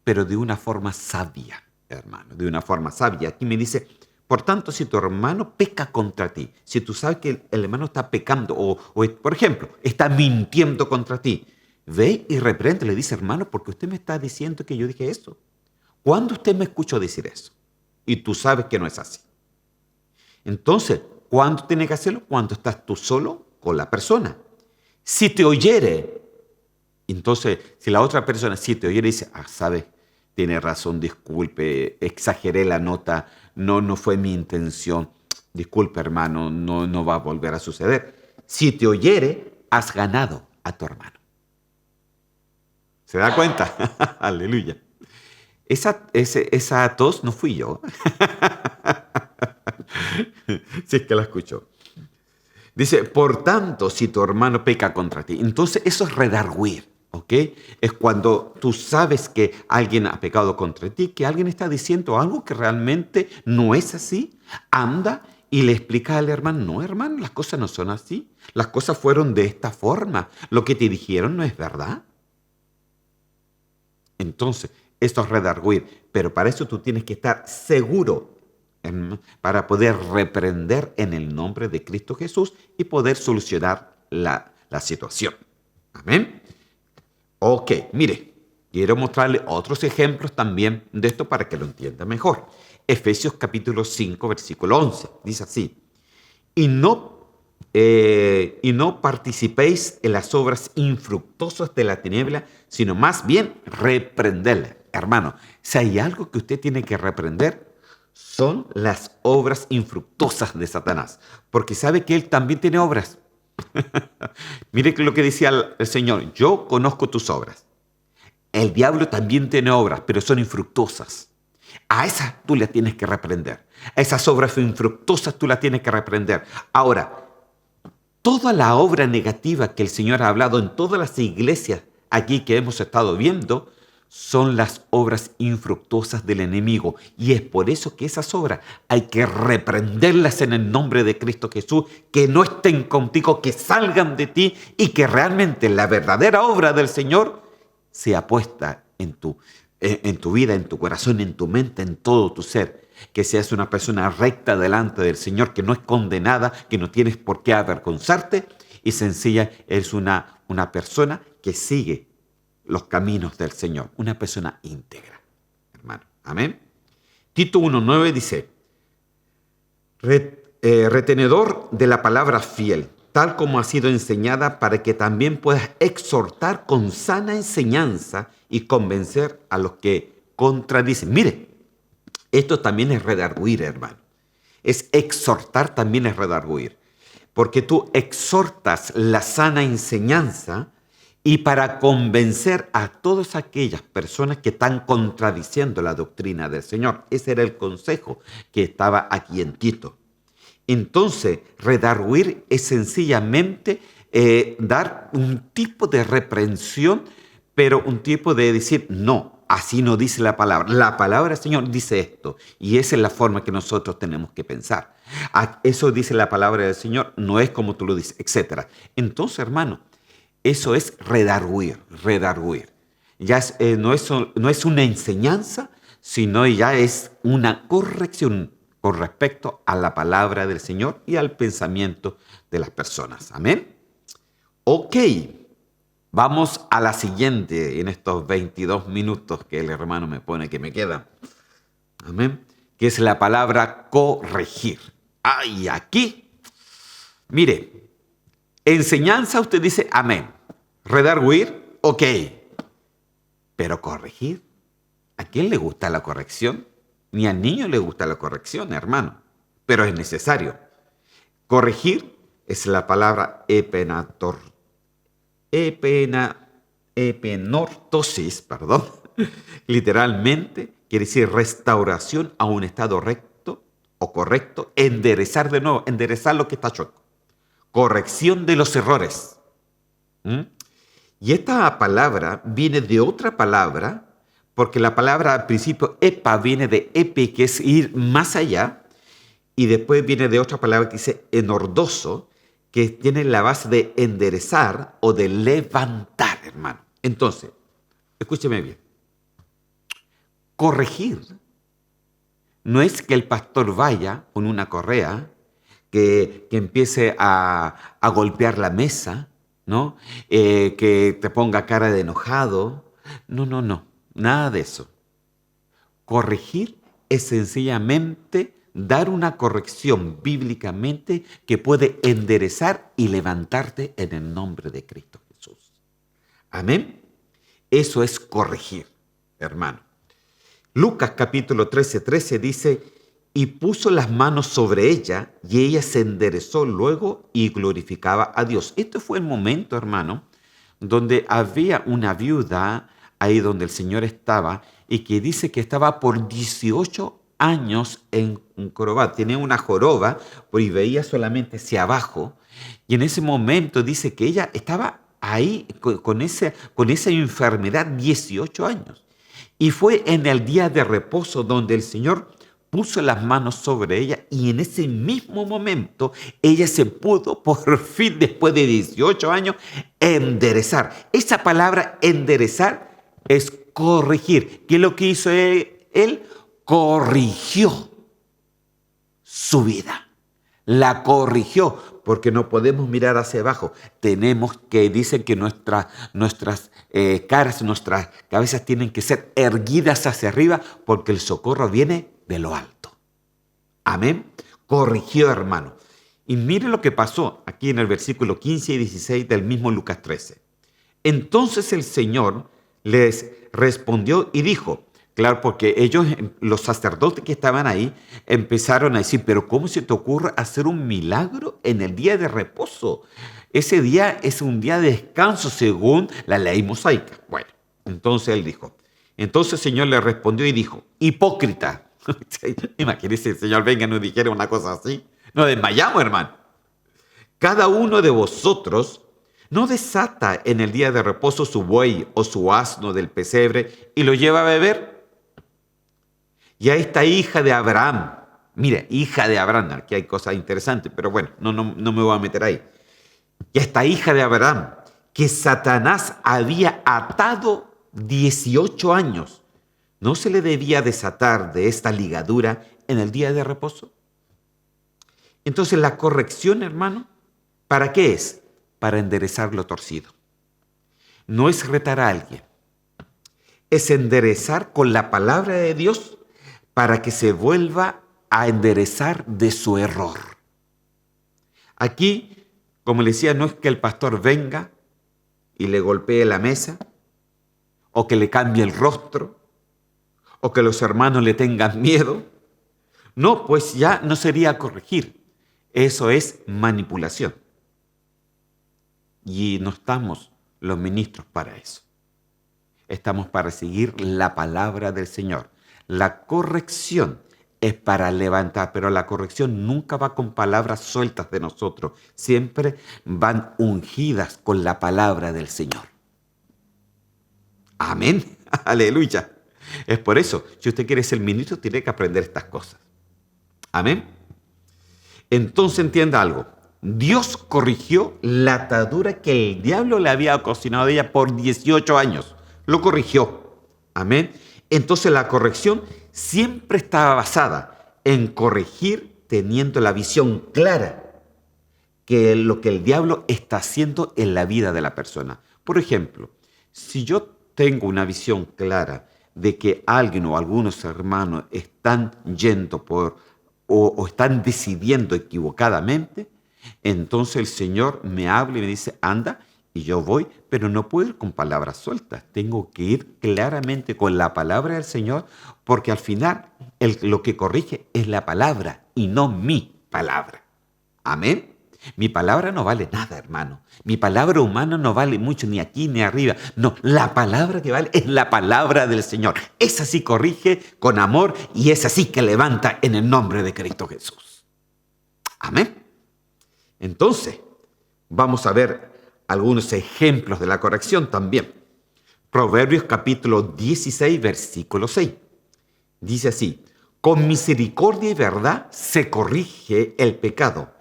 pero de una forma sabia, hermano, de una forma sabia. Aquí me dice, por tanto, si tu hermano peca contra ti, si tú sabes que el hermano está pecando por ejemplo, está mintiendo contra ti, ve y reprende, le dice, hermano, porque usted me está diciendo que yo dije eso. ¿Cuándo usted me escuchó decir eso? Y tú sabes que no es así. Entonces, ¿cuándo tienes que hacerlo? Cuando estás tú solo con la persona. Si te oyere, entonces, si la otra persona si te oyere y dice, sabes, tiene razón, disculpe, exageré la nota, no fue mi intención, disculpe hermano, no va a volver a suceder. Si te oyere, has ganado a tu hermano. ¿Se da cuenta? Aleluya. Esa tos no fui yo. Si es que la escucho. Dice, por tanto, si tu hermano peca contra ti. Entonces, eso es redarguir, ¿ok? Es cuando tú sabes que alguien ha pecado contra ti, que alguien está diciendo algo que realmente no es así. Anda y le explica al hermano, no, hermano, las cosas no son así. Las cosas fueron de esta forma. Lo que te dijeron no es verdad. Entonces, esto es redarguir. Pero para eso tú tienes que estar seguro para poder reprender en el nombre de Cristo Jesús y poder solucionar la situación. Amén. Ok, mire, quiero mostrarle otros ejemplos también de esto para que lo entienda mejor. Efesios capítulo 5, versículo 11. Dice así, y no participéis en las obras infructuosas de la tiniebla, sino más bien reprenderlas. Hermano, si hay algo que usted tiene que reprender, son las obras infructuosas de Satanás, porque sabe que él también tiene obras. Mire lo que decía el Señor, yo conozco tus obras. El diablo también tiene obras, pero son infructuosas. A esas tú las tienes que reprender. A esas obras infructuosas tú las tienes que reprender. Ahora, toda la obra negativa que el Señor ha hablado en todas las iglesias aquí que hemos estado viendo, son las obras infructuosas del enemigo. Y es por eso que esas obras hay que reprenderlas en el nombre de Cristo Jesús, que no estén contigo, que salgan de ti y que realmente la verdadera obra del Señor sea puesta en tu vida, en tu corazón, en tu mente, en todo tu ser. Que seas una persona recta delante del Señor, que no es condenada, que no tienes por qué avergonzarte y sencilla, eres una persona que sigue los caminos del Señor, una persona íntegra, hermano. Amén. Tito 1:9 dice, retenedor de la palabra fiel, tal como ha sido enseñada, para que también puedas exhortar con sana enseñanza y convencer a los que contradicen. Mire, esto también es redarguir, hermano. Es exhortar, también es redarguir. Porque tú exhortas la sana enseñanza y para convencer a todas aquellas personas que están contradiciendo la doctrina del Señor. Ese era el consejo que estaba aquí en Tito. Entonces, redarguir es sencillamente dar un tipo de reprensión, pero un tipo de decir, no, así no dice la palabra. La palabra del Señor dice esto, y esa es la forma que nosotros tenemos que pensar. Eso dice la palabra del Señor, no es como tú lo dices, etc. Entonces, hermano, eso es redarguir, redarguir. Ya no es una enseñanza, sino ya es una corrección con respecto a la palabra del Señor y al pensamiento de las personas. Amén. Ok, vamos a la siguiente en estos 22 minutos que el hermano me pone que me quedan. Amén. Que es la palabra corregir. Ay, aquí, mire, enseñanza usted dice amén. Redarguir, ok. Pero corregir, ¿a quién le gusta la corrección? Ni al niño le gusta la corrección, hermano. Pero es necesario. Corregir es la palabra epenortosis, perdón. Literalmente quiere decir restauración a un estado recto o correcto. Enderezar de nuevo, enderezar lo que está chueco. corrección de los errores. ¿Mm? Y esta palabra viene de otra palabra, porque la palabra al principio epa viene de epi, que es ir más allá, y después viene de otra palabra que dice enordoso, que tiene la base de enderezar o de levantar, hermano. Entonces, escúcheme bien. Corregir no es que el pastor vaya con una correa, que empiece a golpear la mesa, ¿no? Que te ponga cara de enojado. No, no, no, nada de eso. Corregir es sencillamente dar una corrección bíblicamente que puede enderezar y levantarte en el nombre de Cristo Jesús. Amén. Eso es corregir, hermano. Lucas capítulo 13 dice, y puso las manos sobre ella, y ella se enderezó luego y glorificaba a Dios. Este fue el momento, hermano, donde había una viuda ahí donde el Señor estaba, y que dice que estaba por 18 años en un jorobado. Tenía una joroba, y veía solamente hacia abajo, y en ese momento dice que ella estaba ahí con esa enfermedad 18 años. Y fue en el día de reposo donde el Señor puso las manos sobre ella, y en ese mismo momento ella se pudo por fin, después de 18 años, enderezar. Esa palabra enderezar es corregir. ¿Qué es lo que hizo él? Él corrigió su vida. La corrigió, porque no podemos mirar hacia abajo. Tenemos que, dicen que nuestras caras, nuestras cabezas tienen que ser erguidas hacia arriba, porque el socorro viene de lo alto. Amén. Corrigió, hermano. Y mire lo que pasó aquí en el versículo 15 y 16 del mismo Lucas 13. Entonces el Señor les respondió y dijo, claro, porque ellos, los sacerdotes que estaban ahí, empezaron a decir, pero ¿cómo se te ocurre hacer un milagro en el día de reposo? Ese día es un día de descanso según la ley mosaica. Bueno, entonces él dijo, entonces el Señor le respondió y dijo, hipócrita. Imagínense, el Señor venga y nos dijera una cosa así. Nos desmayamos, hermano. Cada uno de vosotros no desata en el día de reposo su buey o su asno del pesebre y lo lleva a beber. Y a esta hija de Abraham, mire, hija de Abraham, aquí hay cosas interesantes, pero bueno, no me voy a meter ahí. Y a esta hija de Abraham, que Satanás había atado 18 años, ¿no se le debía desatar de esta ligadura en el día de reposo? Entonces la corrección, hermano, ¿para qué es? Para enderezar lo torcido. No es retar a alguien, es enderezar con la palabra de Dios para que se vuelva a enderezar de su error. Aquí, como le decía, no es que el pastor venga y le golpee la mesa, o que le cambie el rostro, o que los hermanos le tengan miedo. No, pues ya no sería corregir. Eso es manipulación. Y no estamos los ministros para eso. Estamos para seguir la palabra del Señor. La corrección es para levantar, pero la corrección nunca va con palabras sueltas de nosotros. Siempre van ungidas con la palabra del Señor. Amén. Aleluya. Es por eso, si usted quiere ser ministro, tiene que aprender estas cosas. Amén. Entonces entienda algo. Dios corrigió la atadura que el diablo le había ocasionado a ella por 18 años. Lo corrigió. Amén. Entonces la corrección siempre estaba basada en corregir teniendo la visión clara que lo que el diablo está haciendo en la vida de la persona. Por ejemplo, si yo tengo una visión clara de que alguien o algunos hermanos están yendo o están decidiendo equivocadamente, entonces el Señor me habla y me dice, anda, y yo voy, pero no puedo ir con palabras sueltas. Tengo que ir claramente con la palabra del Señor, porque al final lo que corrige es la palabra y no mi palabra. Amén. Mi palabra no vale nada, hermano. Mi palabra humana no vale mucho, ni aquí ni arriba. No, la palabra que vale es la palabra del Señor. Esa sí corrige con amor y esa sí que levanta en el nombre de Cristo Jesús. Amén. Entonces, Vamos a ver algunos ejemplos de la corrección también. Proverbios capítulo 16, versículo 6. Dice así: con misericordia y verdad se corrige el pecado,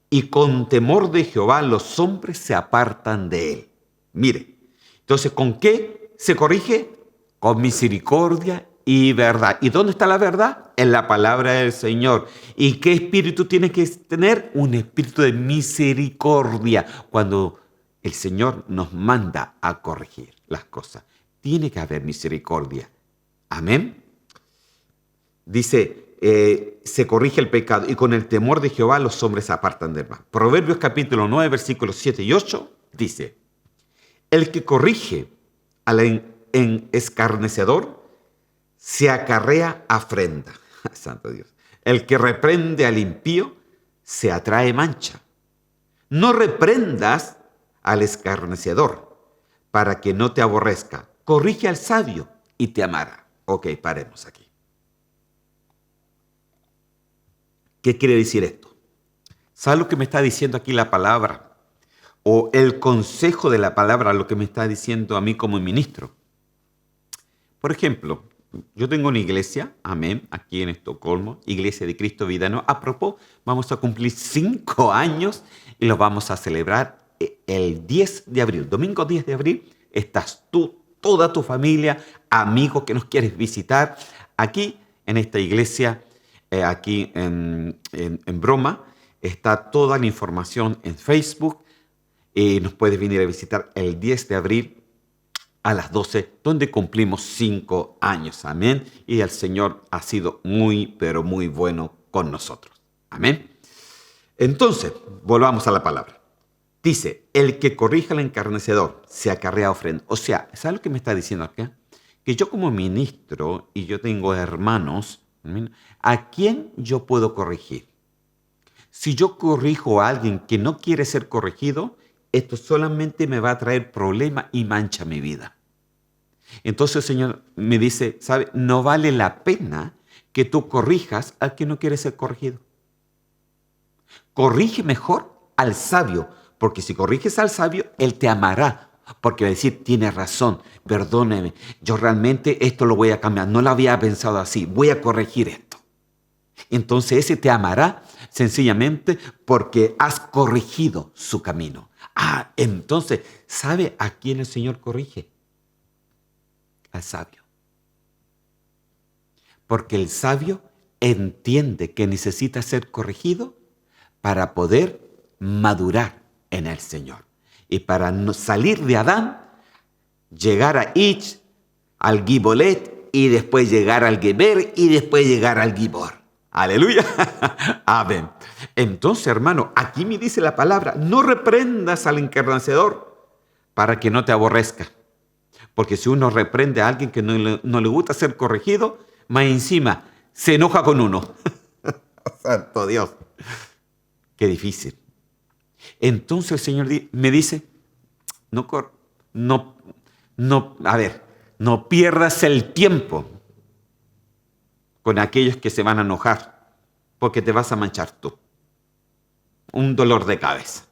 y con temor de Jehová los hombres se apartan de él. Mire, entonces, ¿con qué se corrige? Con misericordia y verdad. ¿Y dónde está la verdad? En la palabra del Señor. ¿Y qué espíritu tiene que tener? Un espíritu de misericordia. Cuando el Señor nos manda a corregir las cosas, tiene que haber misericordia. Amén. Dice, se corrige el pecado, y con el temor de Jehová los hombres se apartan del mal. Proverbios capítulo 9, versículos 7 y 8 dice: el que corrige al escarnecedor se acarrea afrenta. Santo Dios. El que reprende al impío se atrae mancha. No reprendas al escarnecedor para que no te aborrezca. Corrige al sabio y te amará. Ok, paremos aquí. ¿Qué quiere decir esto? ¿Sabe lo que me está diciendo aquí la palabra? O el consejo de la palabra, lo que me está diciendo a mí como ministro. Por ejemplo, yo tengo una iglesia, amén, aquí en Estocolmo, Iglesia de Cristo Vida Nueva. A propósito, vamos a cumplir 5 años y los vamos a celebrar el 10 de abril. Domingo 10 de abril estás tú, toda tu familia, amigos que nos quieres visitar, aquí en esta iglesia, aquí en Broma. Está toda la información en Facebook. Nos puedes venir a visitar el 10 de abril a las 12, donde cumplimos 5 años. Amén. Y el Señor ha sido muy, pero muy bueno con nosotros. Amén. Entonces, volvamos a la palabra. Dice, el que corrija al encarnecedor se acarrea ofrenda. O sea, ¿sabes lo que me está diciendo acá? Que yo como ministro, y yo tengo hermanos, ¿a quién yo puedo corregir? Si yo corrijo a alguien que no quiere ser corregido, esto solamente me va a traer problema y mancha mi vida. Entonces el Señor me dice, ¿sabe? No vale la pena que tú corrijas al que no quiere ser corregido. Corrige mejor al sabio, porque si corriges al sabio, él te amará. Porque va a decir, tiene razón, perdóneme, yo realmente esto lo voy a cambiar, no lo había pensado así, voy a corregir esto. Entonces ese te amará sencillamente porque has corregido su camino. Entonces, ¿sabe a quién el Señor corrige? Al sabio. Porque el sabio entiende que necesita ser corregido para poder madurar en el Señor. Y para no salir de Adán, llegar a Ich, al Gibolet, y después llegar al Geber, y después llegar al Gibor. Aleluya. Amén. Entonces, hermano, aquí me dice la palabra, no reprendas al encarnecedor para que no te aborrezca. Porque si uno reprende a alguien que no le gusta ser corregido, más encima se enoja con uno. Santo Dios. Qué difícil. Entonces el Señor me dice, no pierdas el tiempo con aquellos que se van a enojar, porque te vas a manchar tú. Un dolor de cabeza.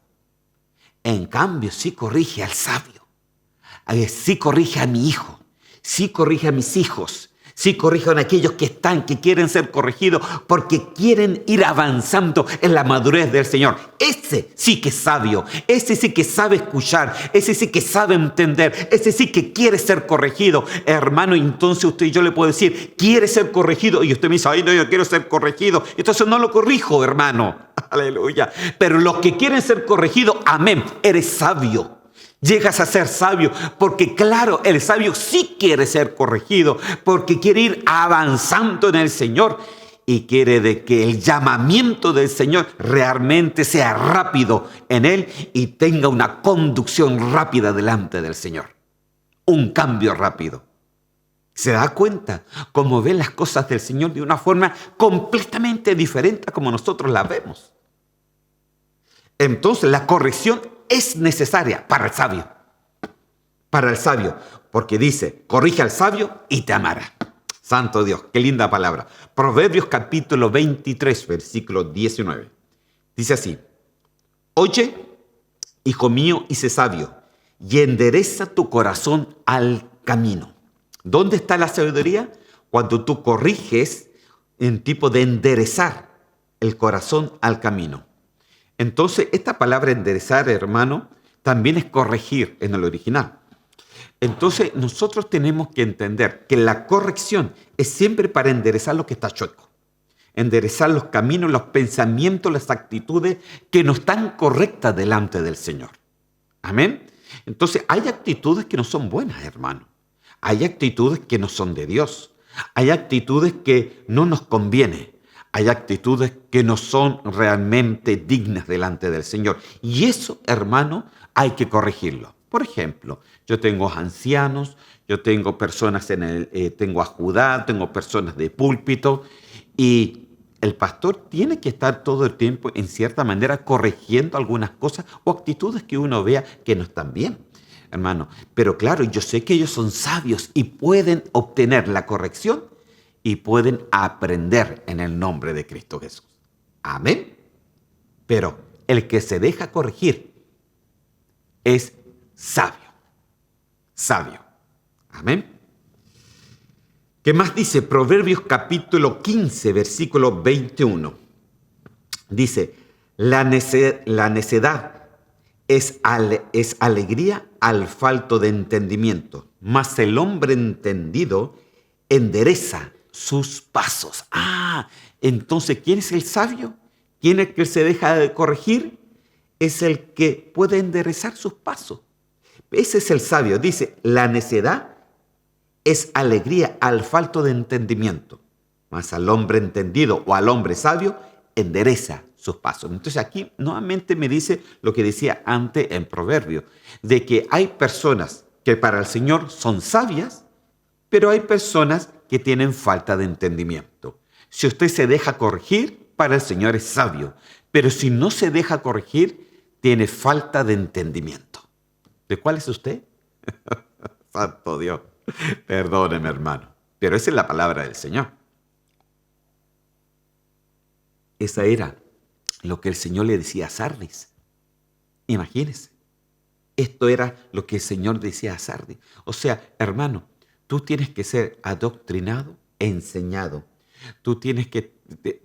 En cambio, sí corrige al sabio. Sí corrige a mi hijo. Sí corrige a mis hijos. Sí corrijan a aquellos que quieren ser corregidos porque quieren ir avanzando en la madurez del Señor. Ese sí que es sabio, ese sí que sabe escuchar, ese sí que sabe entender, ese sí que quiere ser corregido. Hermano, entonces usted y yo le puedo decir, quiere ser corregido, y usted me dice, ay no, yo quiero ser corregido. Entonces no lo corrijo, hermano. Aleluya. Pero los que quieren ser corregidos, amén, eres sabio. Llegas a ser sabio porque, claro, el sabio sí quiere ser corregido porque quiere ir avanzando en el Señor y quiere de que el llamamiento del Señor realmente sea rápido en él y tenga una conducción rápida delante del Señor. Un cambio rápido. ¿Se da cuenta cómo ve las cosas del Señor de una forma completamente diferente a como nosotros las vemos? Entonces la corrección es necesaria para el sabio. Para el sabio. Porque dice, corrige al sabio y te amará. Santo Dios, qué linda palabra. Proverbios capítulo 23, versículo 19. Dice así, oye Hijo mío, y sé sabio, y endereza tu corazón al camino. ¿Dónde está la sabiduría? Cuando tú corriges en tipo de enderezar el corazón al camino. Entonces, esta palabra enderezar, hermano, también es corregir en el original. Entonces, nosotros tenemos que entender que la corrección es siempre para enderezar lo que está chueco. Enderezar los caminos, los pensamientos, las actitudes que no están correctas delante del Señor. Amén. Entonces, hay actitudes que no son buenas, hermano. Hay actitudes que no son de Dios. Hay actitudes que no nos convienen. Hay actitudes que no son realmente dignas delante del Señor. Y eso, hermano, hay que corregirlo. Por ejemplo, yo tengo ancianos, yo tengo personas tengo a Judá, tengo personas de púlpito, y el pastor tiene que estar todo el tiempo, en cierta manera, corrigiendo algunas cosas o actitudes que uno vea que no están bien, hermano. Pero claro, yo sé que ellos son sabios y pueden obtener la corrección y pueden aprender en el nombre de Cristo Jesús. Amén. Pero el que se deja corregir es sabio. Sabio. Amén. ¿Qué más dice? Proverbios capítulo 15, versículo 21. Dice, la necedad es alegría al falto de entendimiento, mas el hombre entendido endereza sus pasos. Entonces, ¿quién es el sabio? ¿Quién es el que se deja de corregir? Es el que puede enderezar sus pasos. Ese es el sabio. Dice, la necedad es alegría al falto de entendimiento, mas al hombre entendido o al hombre sabio endereza sus pasos. Entonces aquí nuevamente me dice lo que decía antes en Proverbio, de que hay personas que para el Señor son sabias, pero hay personas que tienen falta de entendimiento. Si usted se deja corregir, para el Señor es sabio, pero si no se deja corregir, tiene falta de entendimiento. ¿De cuál es usted? Santo Dios. Perdóneme, hermano, pero esa es la palabra del Señor. Esa era lo que el Señor le decía a Sardis. Imagínese. Esto era lo que el Señor decía a Sardis. O sea, hermano, tú tienes que ser adoctrinado, enseñado. Tú tienes que,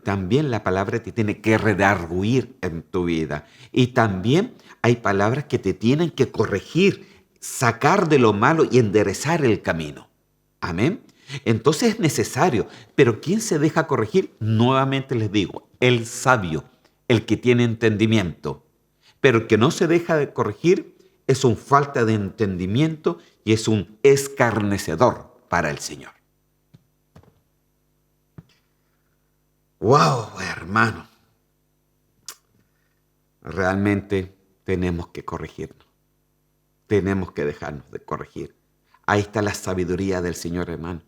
también la palabra te tiene que redarguir en tu vida. Y también hay palabras que te tienen que corregir, sacar de lo malo y enderezar el camino. Amén. Entonces es necesario. Pero ¿quién se deja corregir? Nuevamente les digo, el sabio, el que tiene entendimiento. Pero el que no se deja de corregir es un falta de entendimiento y es un escarnecedor para el Señor. ¡Wow, hermano! Realmente tenemos que corregirnos. Tenemos que dejarnos de corregir. Ahí está la sabiduría del Señor, hermano.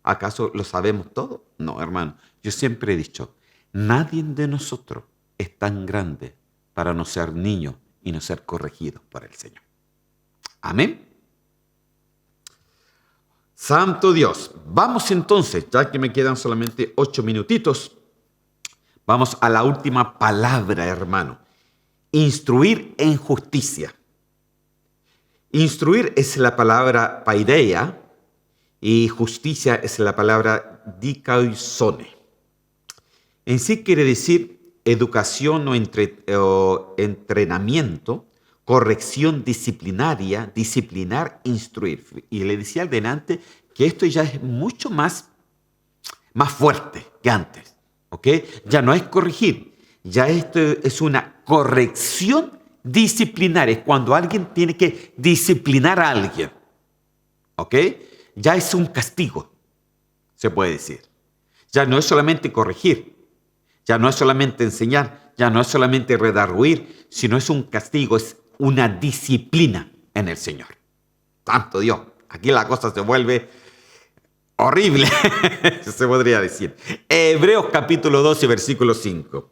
¿Acaso lo sabemos todo? No, hermano. Yo siempre he dicho, nadie de nosotros es tan grande para no ser niño y no ser corregido por el Señor. Amén. Santo Dios. Vamos entonces, ya que me quedan solamente 8 minutitos, vamos a la última palabra, hermano. Instruir en justicia. Instruir es la palabra paideia y justicia es la palabra dikaioisone. En sí quiere decir educación o entrenamiento, corrección disciplinaria, disciplinar, instruir. Y le decía al delante que esto ya es mucho más fuerte que antes. ¿Ok? Ya no es corregir, ya esto es una corrección disciplinaria. Es cuando alguien tiene que disciplinar a alguien. ¿Ok? Ya es un castigo, se puede decir. Ya no es solamente corregir, ya no es solamente enseñar, ya no es solamente redarguir, sino es un castigo, es una disciplina en el Señor. Santo Dios, aquí la cosa se vuelve horrible, se podría decir. Hebreos capítulo 12, versículo 5.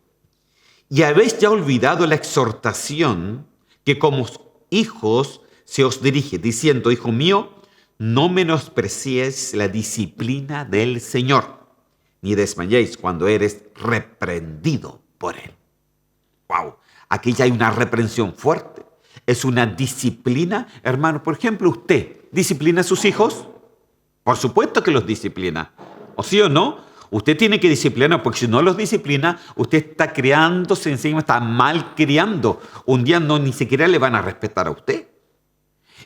Y habéis ya olvidado la exhortación que como hijos se os dirige, diciendo, hijo mío, no menospreciéis la disciplina del Señor, ni desmayéis cuando eres reprendido por Él. ¡Wow! Aquí ya hay una reprensión fuerte. Es una disciplina, hermano. Por ejemplo, ¿usted disciplina a sus hijos? Por supuesto que los disciplina. ¿O sí o no? Usted tiene que disciplinar, porque si no los disciplina, usted está criándose encima, está mal criando. Un día no, ni siquiera le van a respetar a usted.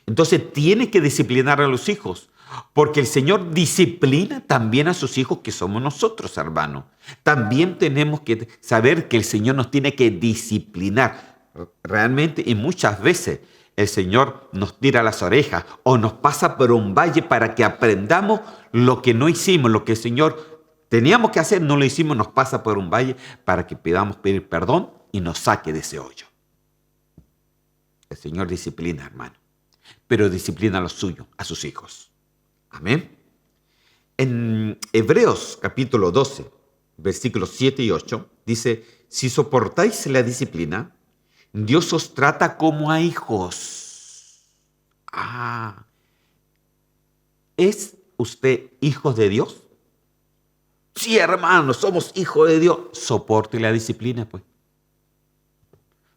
Entonces tiene que disciplinar a los hijos, porque el Señor disciplina también a sus hijos, que somos nosotros, hermano. También tenemos que saber que el Señor nos tiene que disciplinar. Realmente, y muchas veces el Señor nos tira las orejas o nos pasa por un valle para que aprendamos lo que no hicimos, lo que el Señor teníamos que hacer, no lo hicimos, nos pasa por un valle para que podamos pedir perdón y nos saque de ese hoyo. El Señor disciplina, hermano, pero disciplina a los suyos, a sus hijos. Amén. En Hebreos capítulo 12, versículos 7 y 8, dice, si soportáis la disciplina, Dios os trata como a hijos. ¿Es usted hijo de Dios? Sí, hermano, somos hijos de Dios. Soporte la disciplina, pues.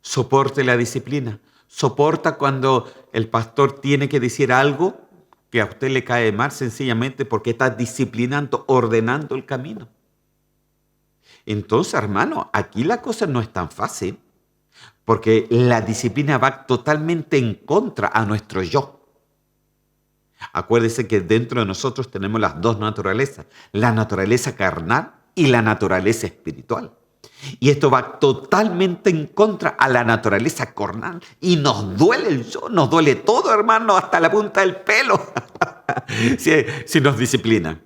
Soporte la disciplina. Soporta cuando el pastor tiene que decir algo que a usted le cae mal, sencillamente porque está disciplinando, ordenando el camino. Entonces, hermano, aquí la cosa no es tan fácil, porque la disciplina va totalmente en contra a nuestro yo. Acuérdese que dentro de nosotros tenemos las dos naturalezas, la naturaleza carnal y la naturaleza espiritual. Y esto va totalmente en contra a la naturaleza carnal. Y nos duele el yo, nos duele todo, hermano, hasta la punta del pelo, si nos disciplinan.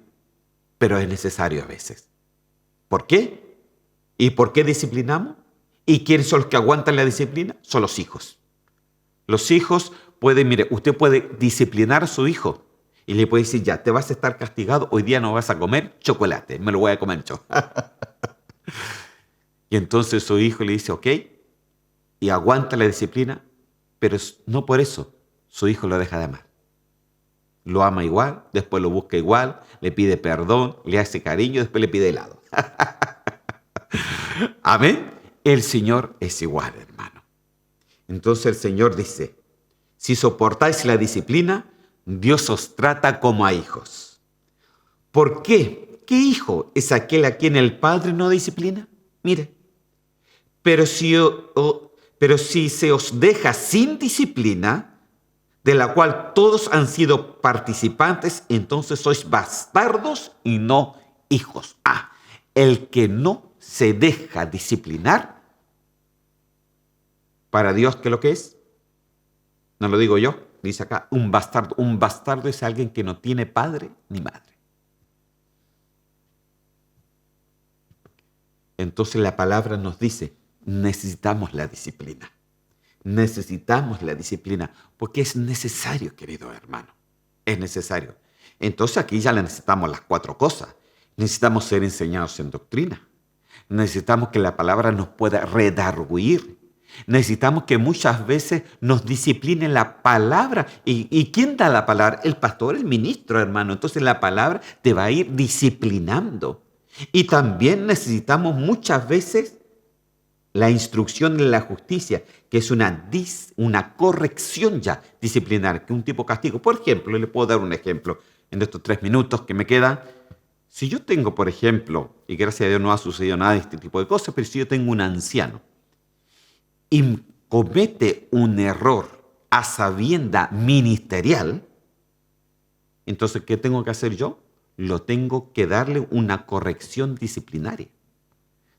Pero es necesario a veces. ¿Por qué? ¿Y por qué disciplinamos? ¿Y quiénes son los que aguantan la disciplina? Son los hijos. Los hijos pueden, mire, usted puede disciplinar a su hijo y le puede decir, ya, te vas a estar castigado, hoy día no vas a comer chocolate, me lo voy a comer yo. Y entonces su hijo le dice, ok, y aguanta la disciplina, pero no por eso su hijo lo deja de amar. Lo ama igual, después lo busca igual, le pide perdón, le hace cariño, después le pide helado. Amén. El Señor es igual, hermano. Entonces el Señor dice, si soportáis la disciplina, Dios os trata como a hijos. ¿Por qué? ¿Qué hijo es aquel a quien el Padre no disciplina? Mire, pero si se os deja sin disciplina, de la cual todos han sido participantes, entonces sois bastardos y no hijos. El que no se deja disciplinar, para Dios, ¿qué es lo que es? No lo digo yo, dice acá, un bastardo. Un bastardo es alguien que no tiene padre ni madre. Entonces la palabra nos dice, necesitamos la disciplina. Necesitamos la disciplina, porque es necesario, querido hermano. Es necesario. Entonces aquí ya necesitamos las 4 cosas. Necesitamos ser enseñados en doctrina. Necesitamos que la palabra nos pueda redarguir. Necesitamos que muchas veces nos discipline la palabra. ¿Y quién da la palabra? El pastor, el ministro, hermano. Entonces la palabra te va a ir disciplinando. Y también necesitamos muchas veces la instrucción de la justicia, que es una corrección ya disciplinar, que un tipo de castigo. Por ejemplo, le puedo dar un ejemplo en estos 3 minutos que me quedan. Si yo tengo, por ejemplo, y gracias a Dios no ha sucedido nada de este tipo de cosas, pero si yo tengo un anciano y comete un error a sabienda ministerial, entonces, ¿qué tengo que hacer yo? Lo tengo que darle una corrección disciplinaria.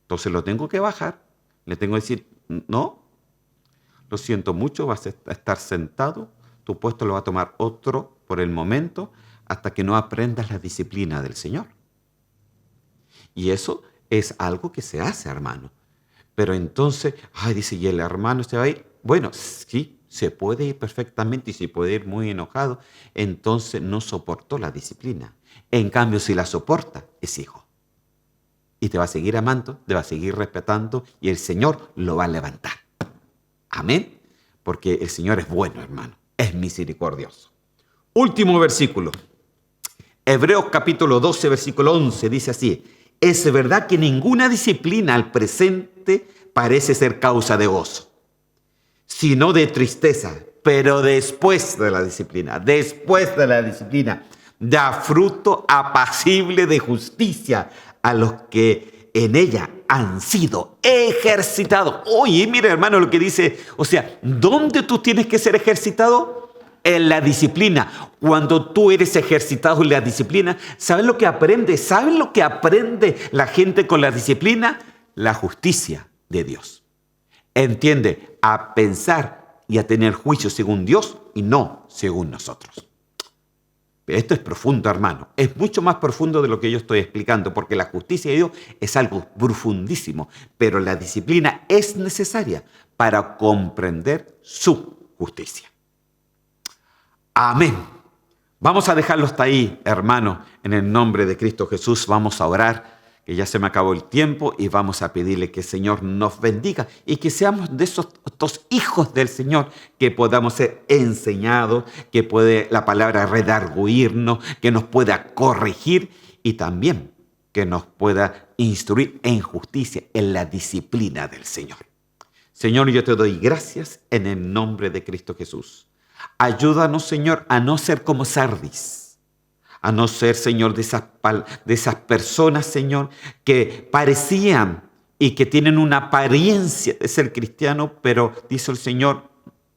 Entonces lo tengo que bajar, le tengo que decir, no, lo siento mucho, vas a estar sentado, tu puesto lo va a tomar otro por el momento, hasta que no aprendas la disciplina del Señor. Y eso es algo que se hace, hermano. Pero entonces, dice, ¿y el hermano se va a ir? Bueno, sí, se puede ir perfectamente y se puede ir muy enojado. Entonces no soportó la disciplina. En cambio, si la soporta, es hijo. Y te va a seguir amando, te va a seguir respetando y el Señor lo va a levantar. Amén. Porque el Señor es bueno, hermano. Es misericordioso. Último versículo. Hebreos capítulo 12, versículo 11, dice así. Es verdad que ninguna disciplina al presente parece ser causa de gozo, sino de tristeza. Pero después de la disciplina, da fruto apacible de justicia a los que en ella han sido ejercitados. Oye, mira hermano lo que dice, o sea, ¿dónde tú tienes que ser ejercitado? En la disciplina. Cuando tú eres ejercitado en la disciplina, ¿sabes lo que aprende? ¿Sabes lo que aprende la gente con la disciplina? La justicia de Dios. Entiende a pensar y a tener juicio según Dios y no según nosotros. Esto es profundo, hermano. Es mucho más profundo de lo que yo estoy explicando, porque la justicia de Dios es algo profundísimo, pero la disciplina es necesaria para comprender su justicia. Amén. Vamos a dejarlo hasta ahí, hermano. En el nombre de Cristo Jesús vamos a orar, que ya se me acabó el tiempo, y vamos a pedirle que el Señor nos bendiga y que seamos de estos hijos del Señor, que podamos ser enseñados, que puede la palabra redarguirnos, que nos pueda corregir y también que nos pueda instruir en justicia, en la disciplina del Señor. Señor, yo te doy gracias en el nombre de Cristo Jesús. Ayúdanos, Señor, a no ser como Sardis, a no ser, Señor, de esas personas, Señor, que parecían y que tienen una apariencia de ser cristianos, pero dice el Señor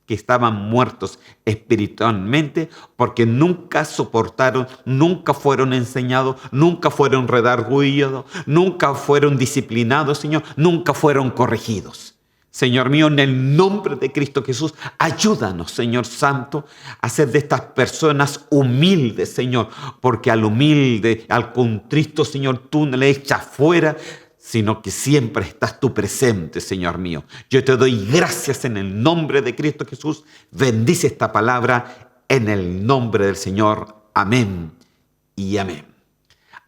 que estaban muertos espiritualmente porque nunca soportaron, nunca fueron enseñados, nunca fueron redarguidos, nunca fueron disciplinados, Señor, nunca fueron corregidos. Señor mío, en el nombre de Cristo Jesús, ayúdanos, Señor Santo, a ser de estas personas humildes, Señor, porque al humilde, al contristo, Señor, tú no le echas fuera, sino que siempre estás tú presente, Señor mío. Yo te doy gracias en el nombre de Cristo Jesús. Bendice esta palabra en el nombre del Señor. Amén y amén.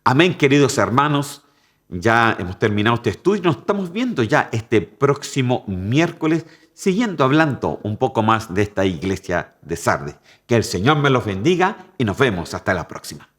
Amén, queridos hermanos. Ya hemos terminado este estudio y nos estamos viendo ya este próximo miércoles, siguiendo hablando un poco más de esta iglesia de Sardis. Que el Señor me los bendiga y nos vemos hasta la próxima.